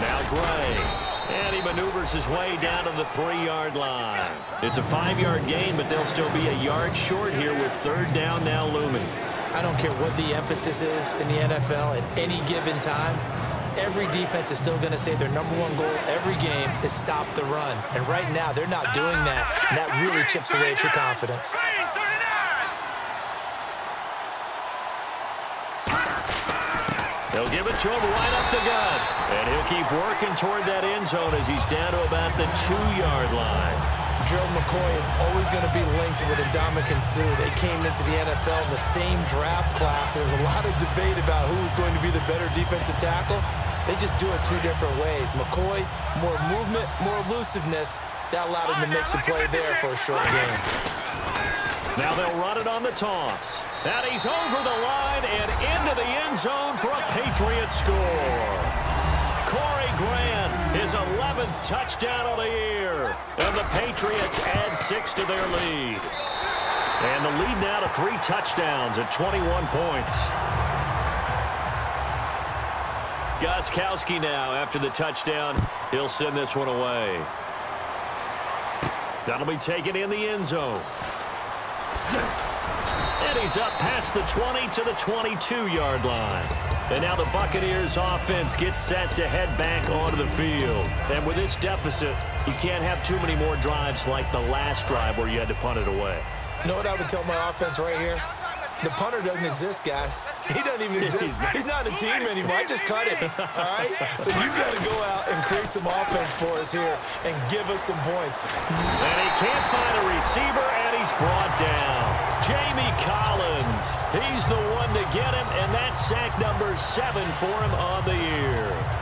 Now Gray. And he maneuvers his way down to the 3-yard line. It's a 5-yard gain, but they'll still be a yard short here with 3rd down now looming.
I don't care what the emphasis is in the NFL at any given time. Every defense is still going to say their #1 goal every game is stop the run. And right now, they're not doing that. And that really chips away at your confidence.
They'll give it to him right up the gut. And he'll keep working toward that end zone as he's down to about the 2-yard line.
Gerald McCoy is always going to be linked with Ndamukong Suh. They came into the NFL in the same draft class. There was a lot of debate about who was going to be the better defensive tackle. They just do it 2 different ways. McCoy, more movement, more elusiveness. That allowed him to make the play there for a short game.
Now they'll run it on the toss. And he's over the line and into the end zone for a Patriot score. Corey Grant, his 11th touchdown of the year. And the Patriots add 6 to their lead. And the lead now to 3 touchdowns at 21 points. Gostkowski now after the touchdown. He'll send this one away. That'll be taken in the end zone. And he's up past the 20 to the 22-yard line. And now the Buccaneers offense gets set to head back onto the field. And with this deficit, you can't have too many more drives like the last drive where you had to punt it away.
You know what I would tell my offense right here? The punter doesn't exist, guys. He doesn't even exist. He's not a team anymore. I just cut him, all right? So you've got to go out and create some offense for us here and give us some points.
And he can't find a receiver, and he's brought down. Jamie Collins, he's the one to get him, and that's sack number 7 for him on the year.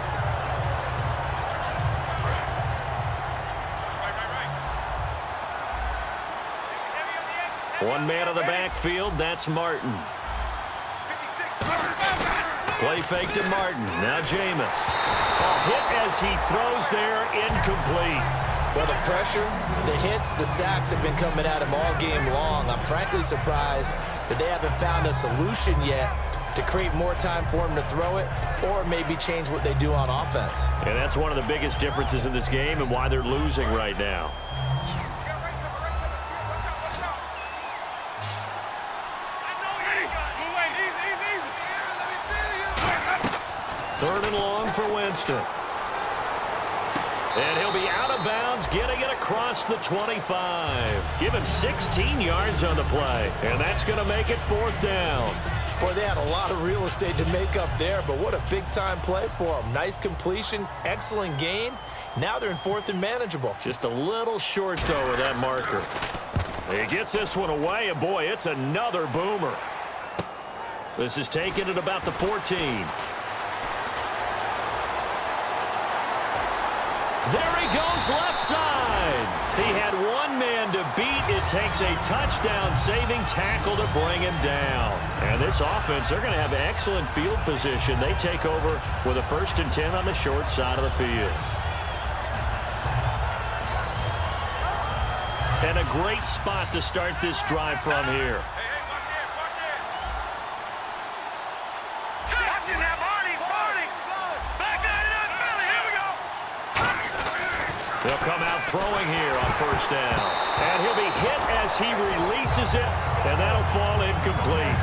One man of the backfield, that's Martin. Play fake to Martin. Now Jameis. A hit as he throws there, incomplete.
Well, the pressure, the hits, the sacks have been coming at him all game long. I'm frankly surprised that they haven't found a solution yet to create more time for him to throw it or maybe change what they do on offense.
And that's one of the biggest differences in this game and why they're losing right now. Third and long for Winston. And he'll be out of bounds, getting it across the 25. Give him 16 yards on the play, and that's going to make it 4th down.
Boy, they had a lot of real estate to make up there, but what a big-time play for them. Nice completion, excellent gain. Now they're in 4th and manageable.
Just a little short, though, with that marker. He gets this one away, and boy, it's another boomer. This is taken at about the 14. There he goes left side. He had one man to beat. It takes a touchdown-saving tackle to bring him down. And this offense, they're going to have excellent field position. They take over with a 1st and 10 on the short side of the field. And a great spot to start this drive from here. They'll come out throwing here on 1st down. And he'll be hit as he releases it, and that'll fall incomplete.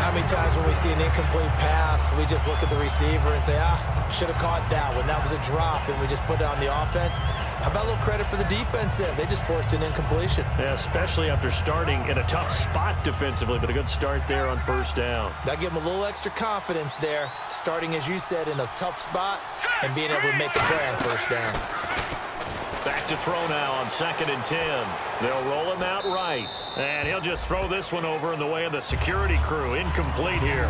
How many times when we see an incomplete pass, we just look at the receiver and say, should have caught that one. That was a drop, and we just put it on the offense. How about a little credit for the defense there? They just forced an incompletion.
Yeah, especially after starting in a tough spot defensively, but a good start there on 1st down.
That gave them a little extra confidence there, starting, as you said, in a tough spot and being able to make a play on 1st down.
Back to throw now on 2nd and 10. They'll roll him out right. And he'll just throw this one over in the way of the security crew. Incomplete here.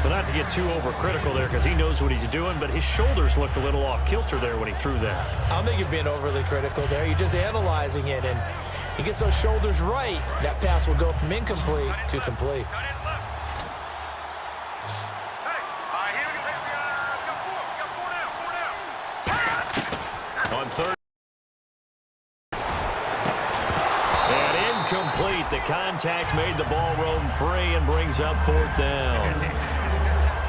But not to get too overcritical there because he knows what he's doing, but his shoulders looked a little off kilter there when he threw that.
I don't think you're being overly critical there. You're just analyzing it, and he gets those shoulders right. That pass will go from incomplete to complete.
On 3rd. Complete. The contact made the ball roam free and brings up 4th down.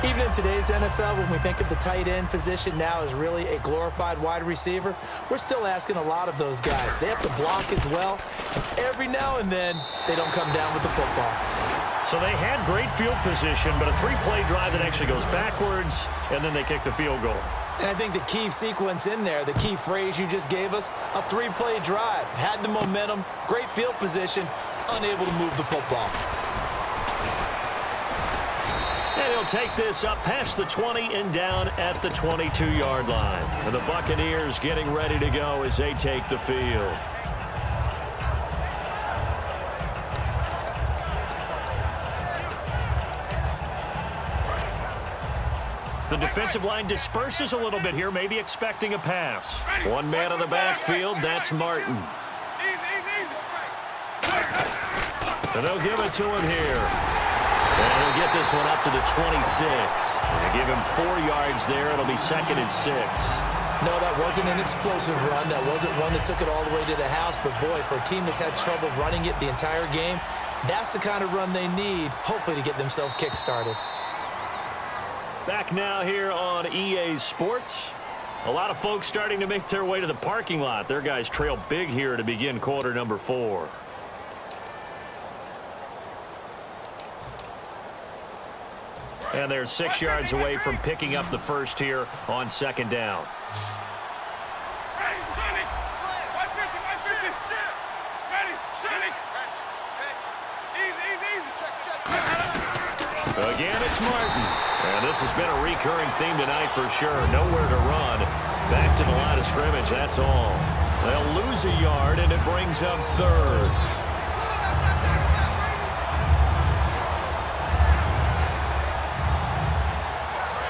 Even in today's NFL, when we think of the tight end position now as really a glorified wide receiver, we're still asking a lot of those guys. They have to block as well. And every now and then, they don't come down with the football.
So they had great field position, but a 3-play drive that actually goes backwards, and then they kick the field goal.
And I think the key sequence in there, the key phrase you just gave us, a 3-play drive. Had the momentum, great field position, unable to move the football.
And And he'll take this up past the 20 and down at the 22-yard line. And the Buccaneers getting ready to go as they take the field. The defensive line disperses a little bit here, maybe expecting a pass. One man in the backfield, that's Martin. And they'll give it to him here. And he'll get this one up to the 26. They give him 4 yards there. It'll be 2nd and 6.
No, that wasn't an explosive run. That wasn't one that took it all the way to the house. But, boy, for a team that's had trouble running it the entire game, that's the kind of run they need, hopefully, to get themselves kick-started.
Back now here on EA Sports. A lot of folks starting to make their way to the parking lot. Their guys trail big here to begin quarter number 4. And they're 6 yards away from picking up the first here on 2nd down. Again, it's Martin. And this has been a recurring theme tonight for sure. Nowhere to run. Back to the line of scrimmage, that's all. They'll lose a yard, and it brings up 3rd.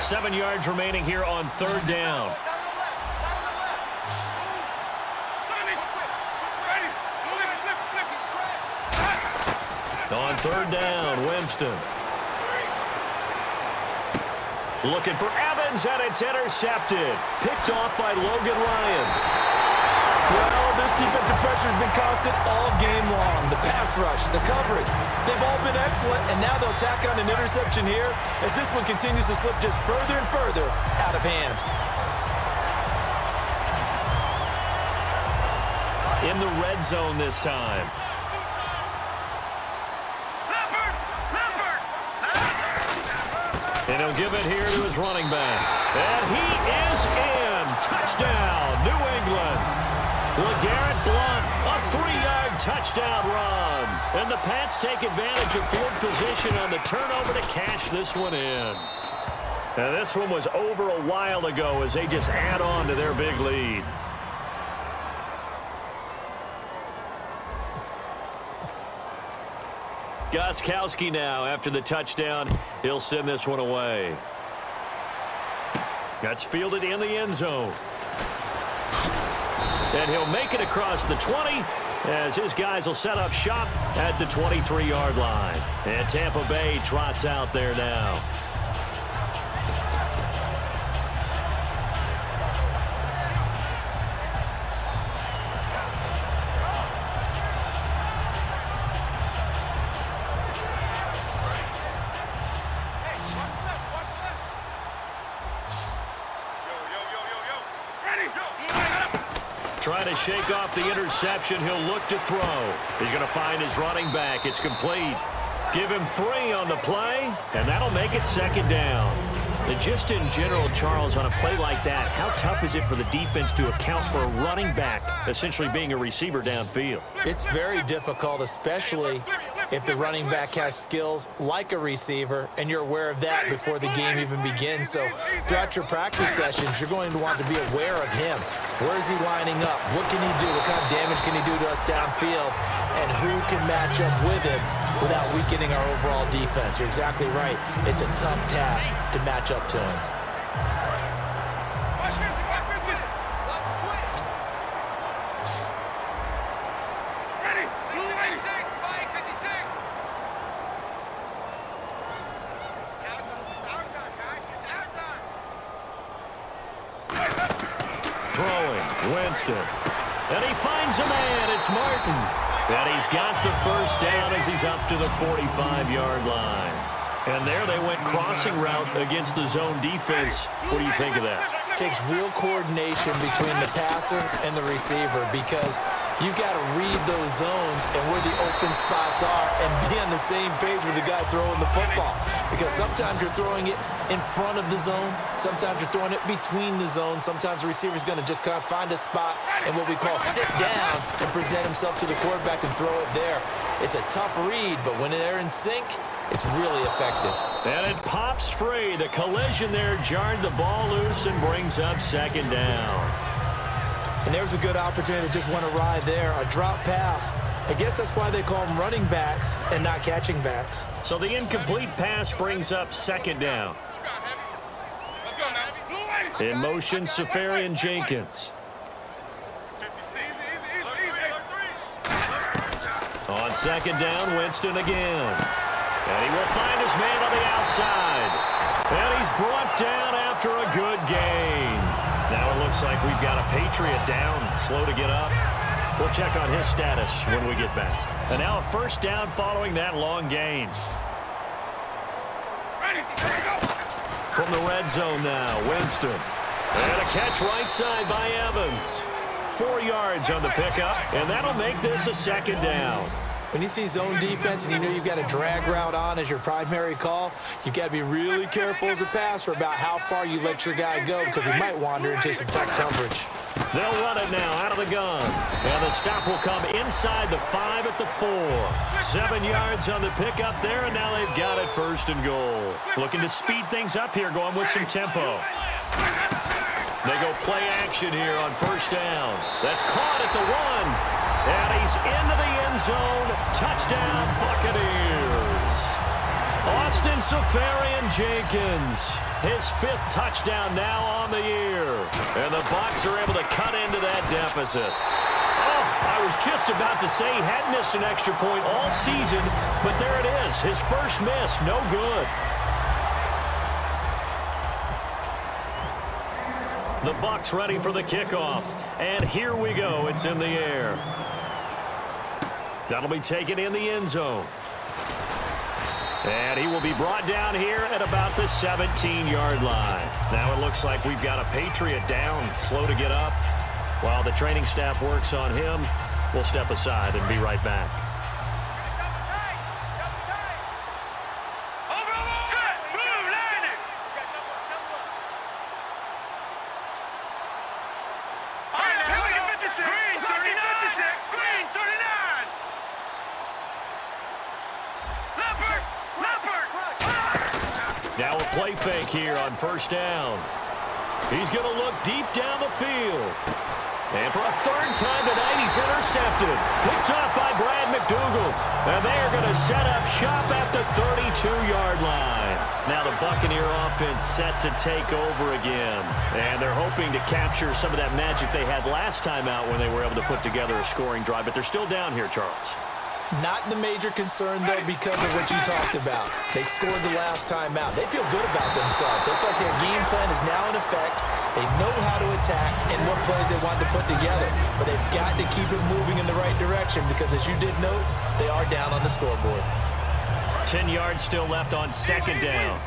Seven yards remaining here on 3rd down. On 3rd down, Winston. Looking for Evans, and it's intercepted. Picked off by Logan Ryan.
Well, this defensive pressure has been constant all game long. The pass rush, the coverage, they've all been excellent, and now they'll tack on an interception here as this one continues to slip just further and further out of hand.
In the red zone this time. And he'll give it here to his running back. And he is in. Touchdown, New England. LeGarrette Blount, a 3-yard touchdown run. And the Pats take advantage of field position on the turnover to cash this one in. And this one was over a while ago as they just add on to their big lead. Gostkowski now after the touchdown. He'll send this one away. That's fielded in the end zone. And he'll make it across the 20 as his guys will set up shop at the 23-yard line. And Tampa Bay trots out there now. Trying to shake off the interception. He'll look to throw. He's going to find his running back. It's complete. Give him 3 on the play, and that'll make it 2nd down. And just in general, Charles, on a play like that, how tough is it for the defense to account for a running back essentially being a receiver downfield?
It's very difficult, especially if the running back has skills like a receiver, and you're aware of that before the game even begins. So throughout your practice sessions, you're going to want to be aware of him. Where is he lining up? What can he do? What kind of damage can he do to us downfield? And who can match up with him without weakening our overall defense? You're exactly right. It's a tough task to match up to him.
Winston. And he finds a man. It's Martin. And he's got the first down as he's up to the 45-yard line. And there they went crossing route against the zone defense. What do you think of that?
Takes real coordination between the passer and the receiver because you've got to read those zones and where the open spots are and be on the same page with the guy throwing the football. Because sometimes you're throwing it in front of the zone. Sometimes you're throwing it between the zones. Sometimes the receiver's going to just kind of find a spot and what we call sit down and present himself to the quarterback and throw it there. It's a tough read, but when they're in sync, it's really effective.
And it pops free. The collision there jarred the ball loose and brings up second down.
And there's a good opportunity to just want to ride there. A drop pass. I guess that's why they call them running backs and not catching backs.
So the incomplete pass brings up second down. In motion, Safarian Jenkins. On second down, Winston again. And he will find his man on the outside. And he's brought down after a good gain. Now it looks like we've got a Patriot down, slow to get up. We'll check on his status when we get back. And now a first down following that long gain. From the red zone now, Winston. And a catch right side by Evans. 4 yards on the pickup, and that'll make this a second down.
When you see zone defense and you know you've got a drag route on as your primary call, you've got to be really careful as a passer about how far you let your guy go because he might wander into some tough coverage.
They'll run it now out of the gun. And the stop will come inside the 5 at the 4. 7 yards on the pickup there, and now they've got it first and goal. Looking to speed things up here, going with some tempo. They go play action here on first down. That's caught at the 1. And he's into the end zone. Touchdown, Buccaneers. Austin Safarian Jenkins. His 5th touchdown now on the year. And the Bucs are able to cut into that deficit. Oh, I was just about to say he had missed an extra point all season, but there it is. His first miss, no good. The Bucs ready for the kickoff. And here we go. It's in the air. That'll be taken in the end zone. And he will be brought down here at about the 17-yard line. Now it looks like we've got a Patriot down, slow to get up. While the training staff works on him, we'll step aside and be right back. Now a play fake here on first down. He's going to look deep down the field. And for a 3rd time tonight, he's intercepted. Picked off by Brad McDougal. And they are going to set up shop at the 32-yard line. Now the Buccaneer offense set to take over again. And they're hoping to capture some of that magic they had last time out when they were able to put together a scoring drive. But they're still down here, Charles.
Not the major concern, though, because of what you talked about. They scored the last time out. They feel good about themselves. They feel like their game plan is now in effect. They know how to attack and what plays they want to put together. But they've got to keep it moving in the right direction because, as you did note, they are down on the scoreboard.
10 yards still left on second down.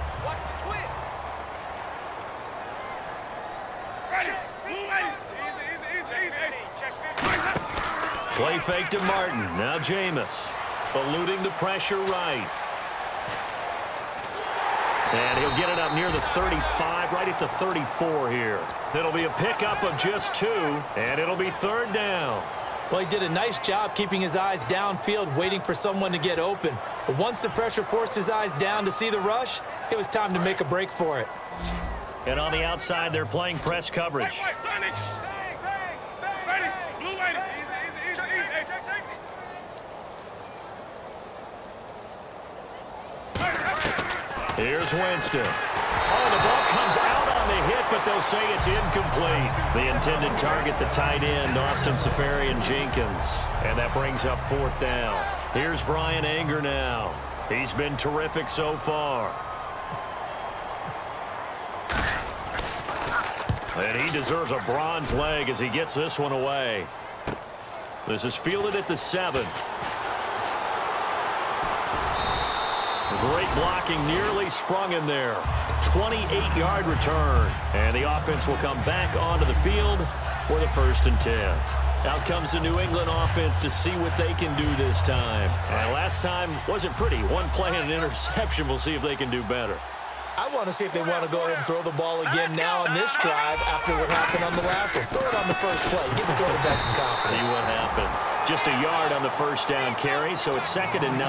Play fake to Martin. Now Jameis. Eluding the pressure right. And he'll get it up near the 35, right at the 34 here. It'll be a pickup of just 2, and it'll be 3rd down.
Well, he did a nice job keeping his eyes downfield, waiting for someone to get open. But once the pressure forced his eyes down to see the rush, it was time to make a break for it.
And on the outside, they're playing press coverage. Here's Winston. Oh, the ball comes out on the hit, but they'll say it's incomplete. The intended target, the tight end, Austin Safarian Jenkins. And that brings up 4th down. Here's Brian Anger now. He's been terrific so far. And he deserves a bronze leg as he gets this one away. This is fielded at the 7. Great blocking, nearly sprung him there. 28-yard return. And the offense will come back onto the field for the 1st and 10. Out comes the New England offense to see what they can do this time. And last time wasn't pretty. One play and an interception. We'll see if they can do better.
I want to see if they want to go ahead and throw the ball again now on this drive after what happened on the last one. Throw it on the first play. Give the quarterback some confidence.
See what happens. Just a yard on the first down carry, so it's 2nd and 9.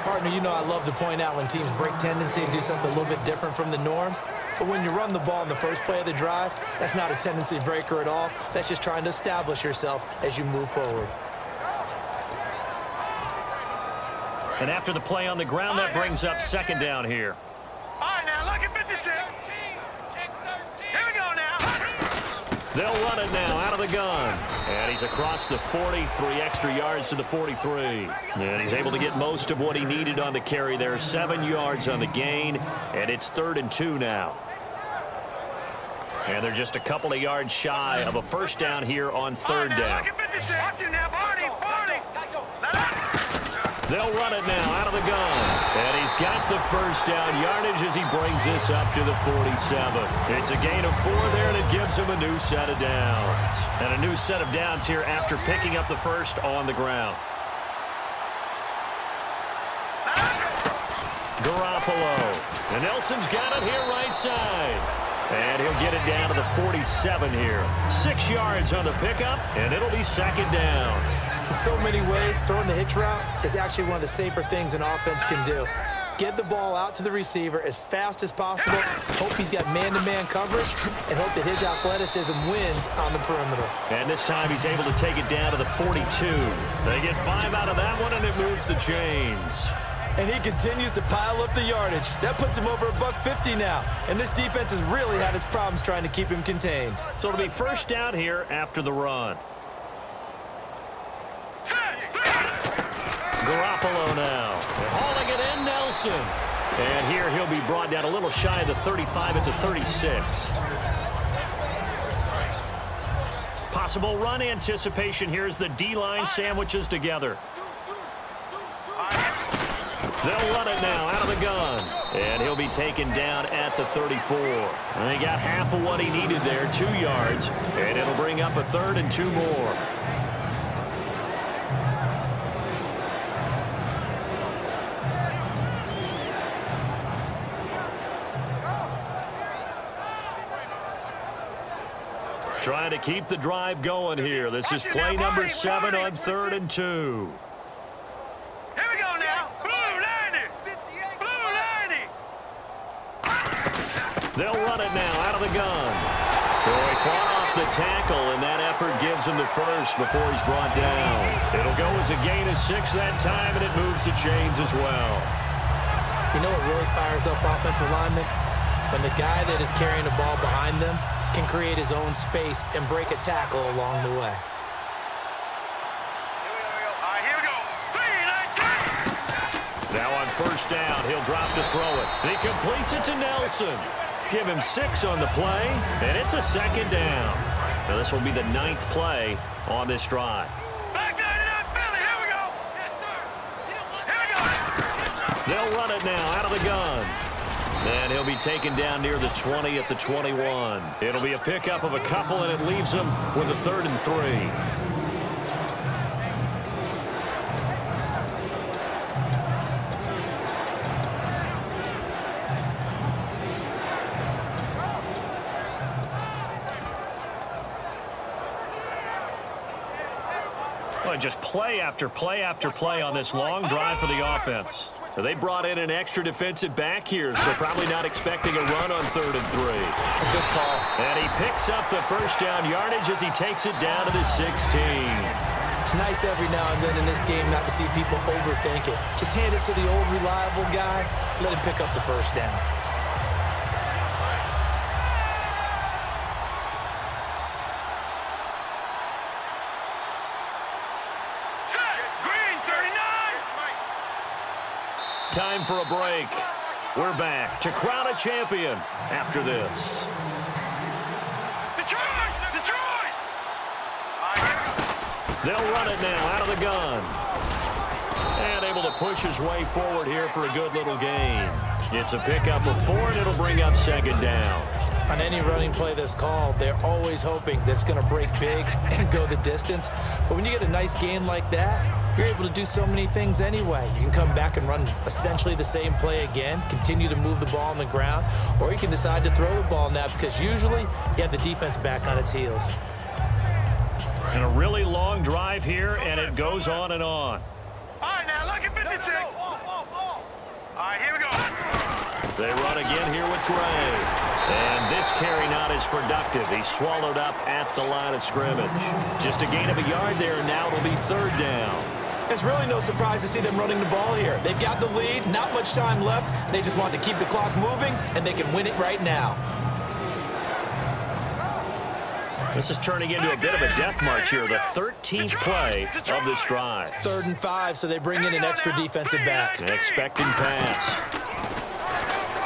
Partner, you know I love to point out when teams break tendency and do something a little bit different from the norm. But when you run the ball in the first play of the drive, that's not a tendency breaker at all. That's just trying to establish yourself as you move forward.
And after the play on the ground, that brings up second down here.
All right, now, look at 56. Here we go now.
They'll run it now out of the gun. And he's across the 40, 3 extra yards to the 43. And he's able to get most of what he needed on the carry there. 7 yards on the gain, and it's 3rd and 2 now. And they're just a couple of yards shy of a first down here on 3rd down.
Look at 56. Watch him now, Barney.
They'll run it now out of the gun. And he's got the first down yardage as he brings this up to the 47. It's a gain of 4 there, and it gives him a new set of downs. And a new set of downs here after picking up the first on the ground. Garoppolo. And Nelson's got it here right side. And he'll get it down to the 47 here. 6 yards on the pickup, and it'll be second down.
In so many ways, throwing the hitch route is actually one of the safer things an offense can do. Get the ball out to the receiver as fast as possible, hope he's got man-to-man coverage, and hope that his athleticism wins on the perimeter.
And this time he's able to take it down to the 42. They get 5 out of that one, and it moves the chains.
And he continues to pile up the yardage. That puts him over $150 now. And this defense has really had its problems trying to keep him contained.
So it'll be first down here after the run. Garoppolo now. And hauling it in, Nelson. And here he'll be brought down a little shy of the 35 at the 36. Possible run anticipation here as the D-line sandwiches together. They'll run it now out of the gun. And he'll be taken down at the 34. And he got half of what he needed there, 2 yards. And it'll bring up a 3rd and 2 more. Trying to keep the drive going here. This is play number 7 on 3rd and 2.
Here we go now. Blue 90. Blue 90.
They'll run it now out of the gun. So he fought off the tackle, and that effort gives him the first before he's brought down. It'll go as a gain of 6 that time, and it moves the chains as well.
You know what really fires up offensive linemen? When the guy that is carrying the ball behind them can create his own space and break a tackle along the way.
All right, here we go. 3, 9, 10.
Now on first down, he'll drop to throw it. He completes it to Nelson. Give him 6 on the play, and it's a second down. Now this will be the 9th play on this drive.
Back 99, Philly. Here we go. Here we go.
They'll run it now out of the gun. And he'll be taken down near the 20 at the 21. It'll be a pickup of a couple, and it leaves him with a 3rd and 3. Well, just play after play after play on this long drive for the offense. So they brought in an extra defensive back here, so probably not expecting a run on 3rd and 3.
A good call.
And he picks up the first down yardage as he takes it down to the 16.
It's nice every now and then in this game not to see people overthink it. Just hand it to the old reliable guy, let him pick up the first down.
Time for a break. We're back to crown a champion after this.
Detroit! Detroit!
They'll run it now out of the gun. And able to push his way forward here for a good little gain. It's a pickup of 4, and it'll bring up second down.
On any running play that's called, they're always hoping that it's going to break big and go the distance. But when you get a nice gain like that, you're able to do so many things anyway. You can come back and run essentially the same play again, continue to move the ball on the ground, or you can decide to throw the ball now because usually you have the defense back on its heels.
And a really long drive here, and it goes on and on.
All right, now look at 56. right, here we go.
They run again here with Gray. And this carry not as productive. He's swallowed up at the line of scrimmage. Just a gain of a yard there, and now it'll be third down.
It's really no surprise to see them running the ball here. They've got the lead, not much time left. They just want to keep the clock moving, and they can win it right now.
This is turning into a bit of a death march here, the 13th play of this drive.
3rd and 5, so they bring in an extra defensive back.
Expecting pass.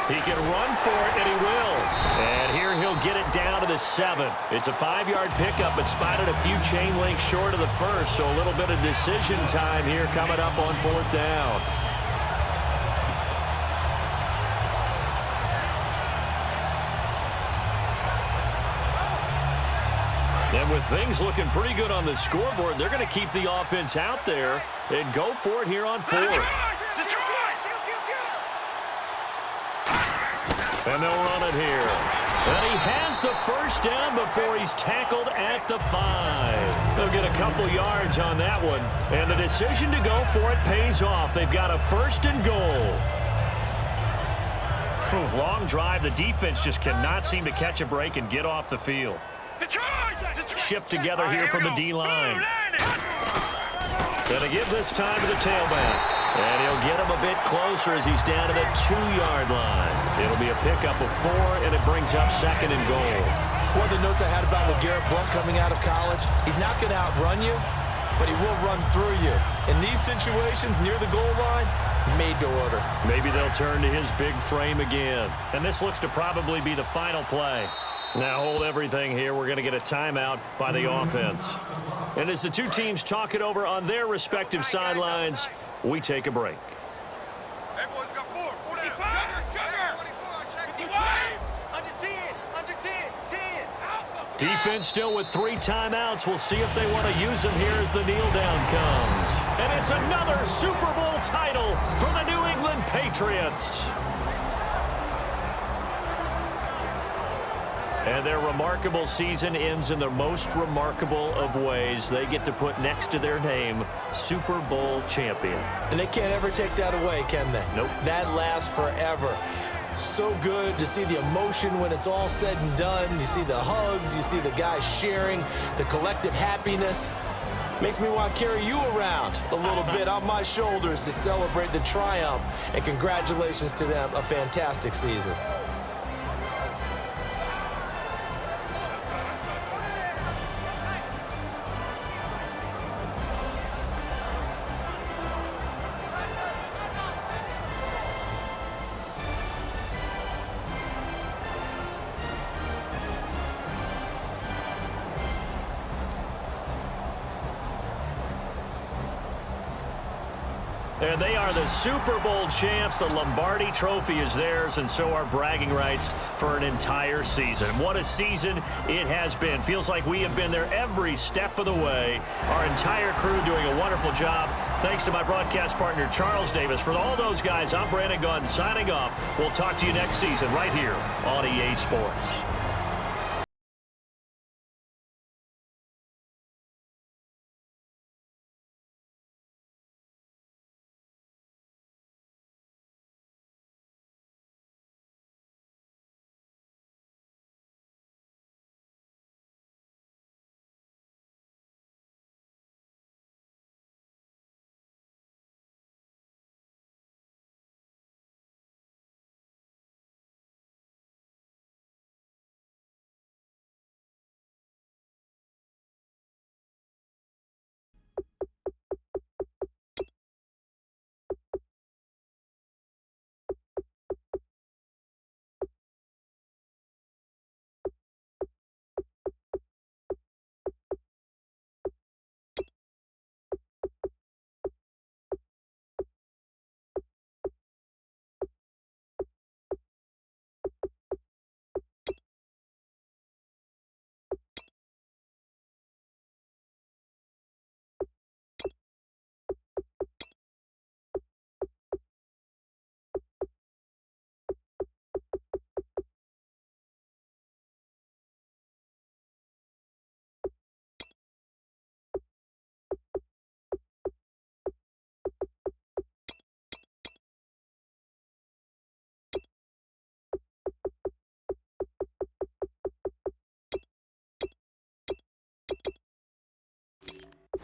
He can run for it, and he will. And here he'll get it down to the 7. It's a 5-yard pickup, but spotted a few chain links short of the first, so a little bit of decision time here coming up on 4th down. And with things looking pretty good on the scoreboard, they're going to keep the offense out there and go for it here on 4th. And they'll run it here. And he has the first down before he's tackled at the 5. They'll get a couple yards on that one. And the decision to go for it pays off. They've got a 1st and goal. Long drive. The defense just cannot seem to catch a break and get off the field. Shift together here from the D-line. Gonna give this time to the tailback. And he'll get him a bit closer as he's down to the 2-yard line. It'll be a pickup of 4, and it brings up 2nd and goal.
One of the notes I had about LeGarrette Blount coming out of college, he's not going to outrun you, but he will run through you. In these situations near the goal line, made to order.
Maybe they'll turn to his big frame again. And this looks to probably be the final play. Now hold everything here. We're going to get a timeout by the offense. And as the two teams talk it over on their respective sidelines, we take a break.
That boy's got 4. 4 down. Under 10. Under 10. 10.
Defense still with 3 timeouts. We'll see if they want to use them here as the kneel down comes. And it's another Super Bowl title for the New England Patriots. And their remarkable season ends in the most remarkable of ways. They get to put next to their name, Super Bowl champion.
And they can't ever take that away, can they?
Nope.
That lasts forever. So good to see the emotion when it's all said and done. You see the hugs, you see the guys sharing, the collective happiness. Makes me want to carry you around a little bit on my shoulders to celebrate the triumph. And congratulations to them, a fantastic season.
And they are the Super Bowl champs. The Lombardi Trophy is theirs, and so are bragging rights for an entire season. What a season it has been. Feels like we have been there every step of the way. Our entire crew doing a wonderful job. Thanks to my broadcast partner, Charles Davis. For all those guys, I'm Brandon Gunn signing off. We'll talk to you next season right here on EA Sports.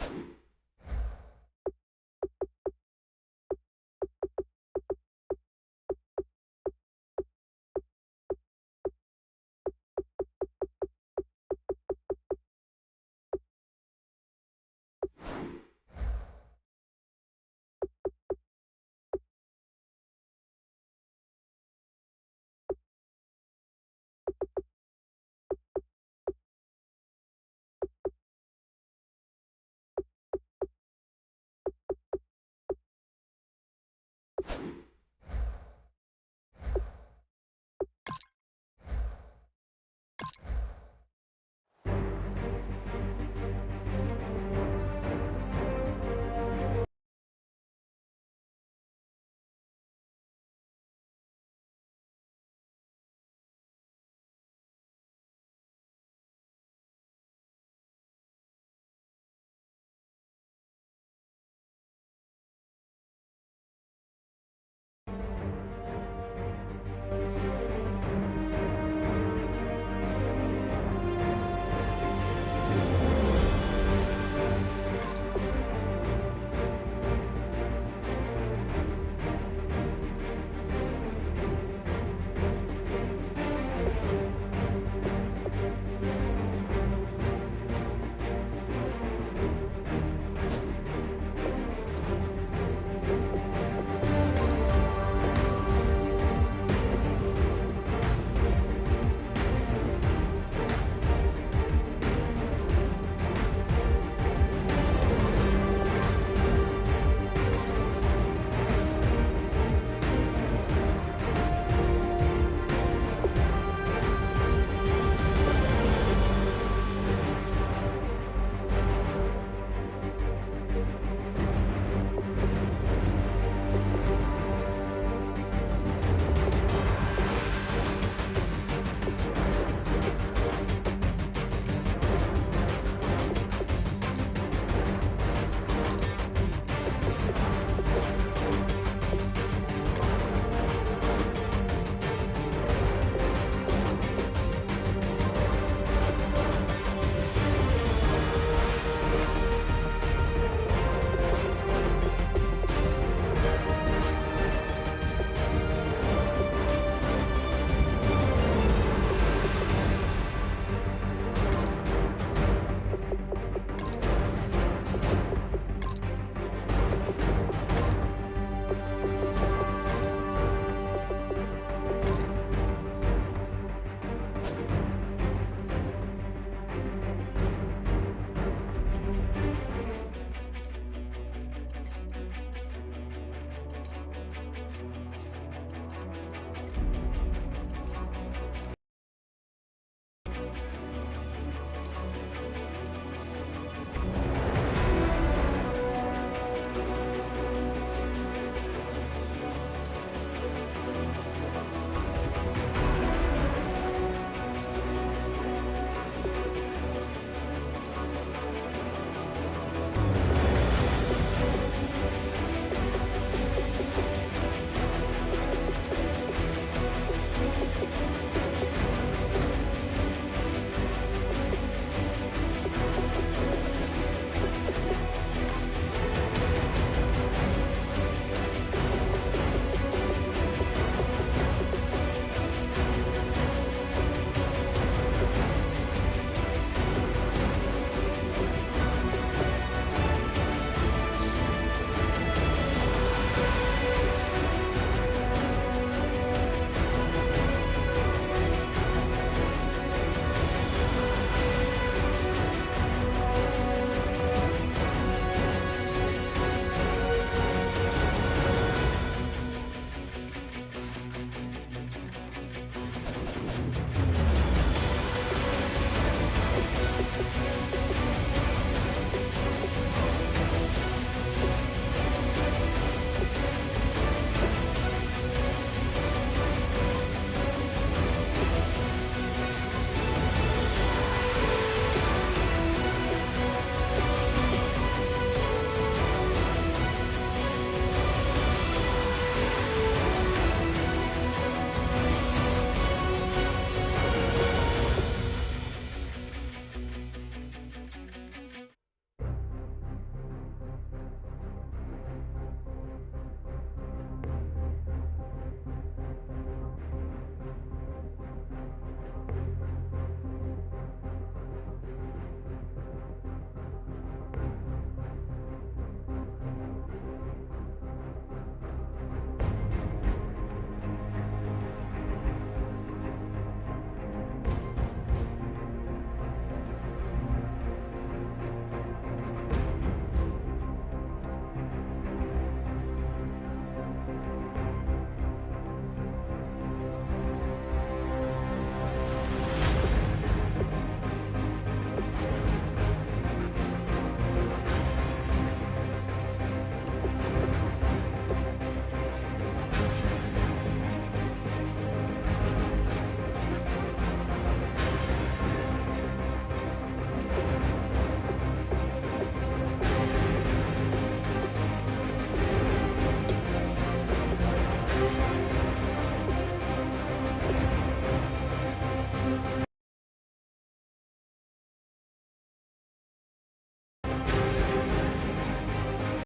it.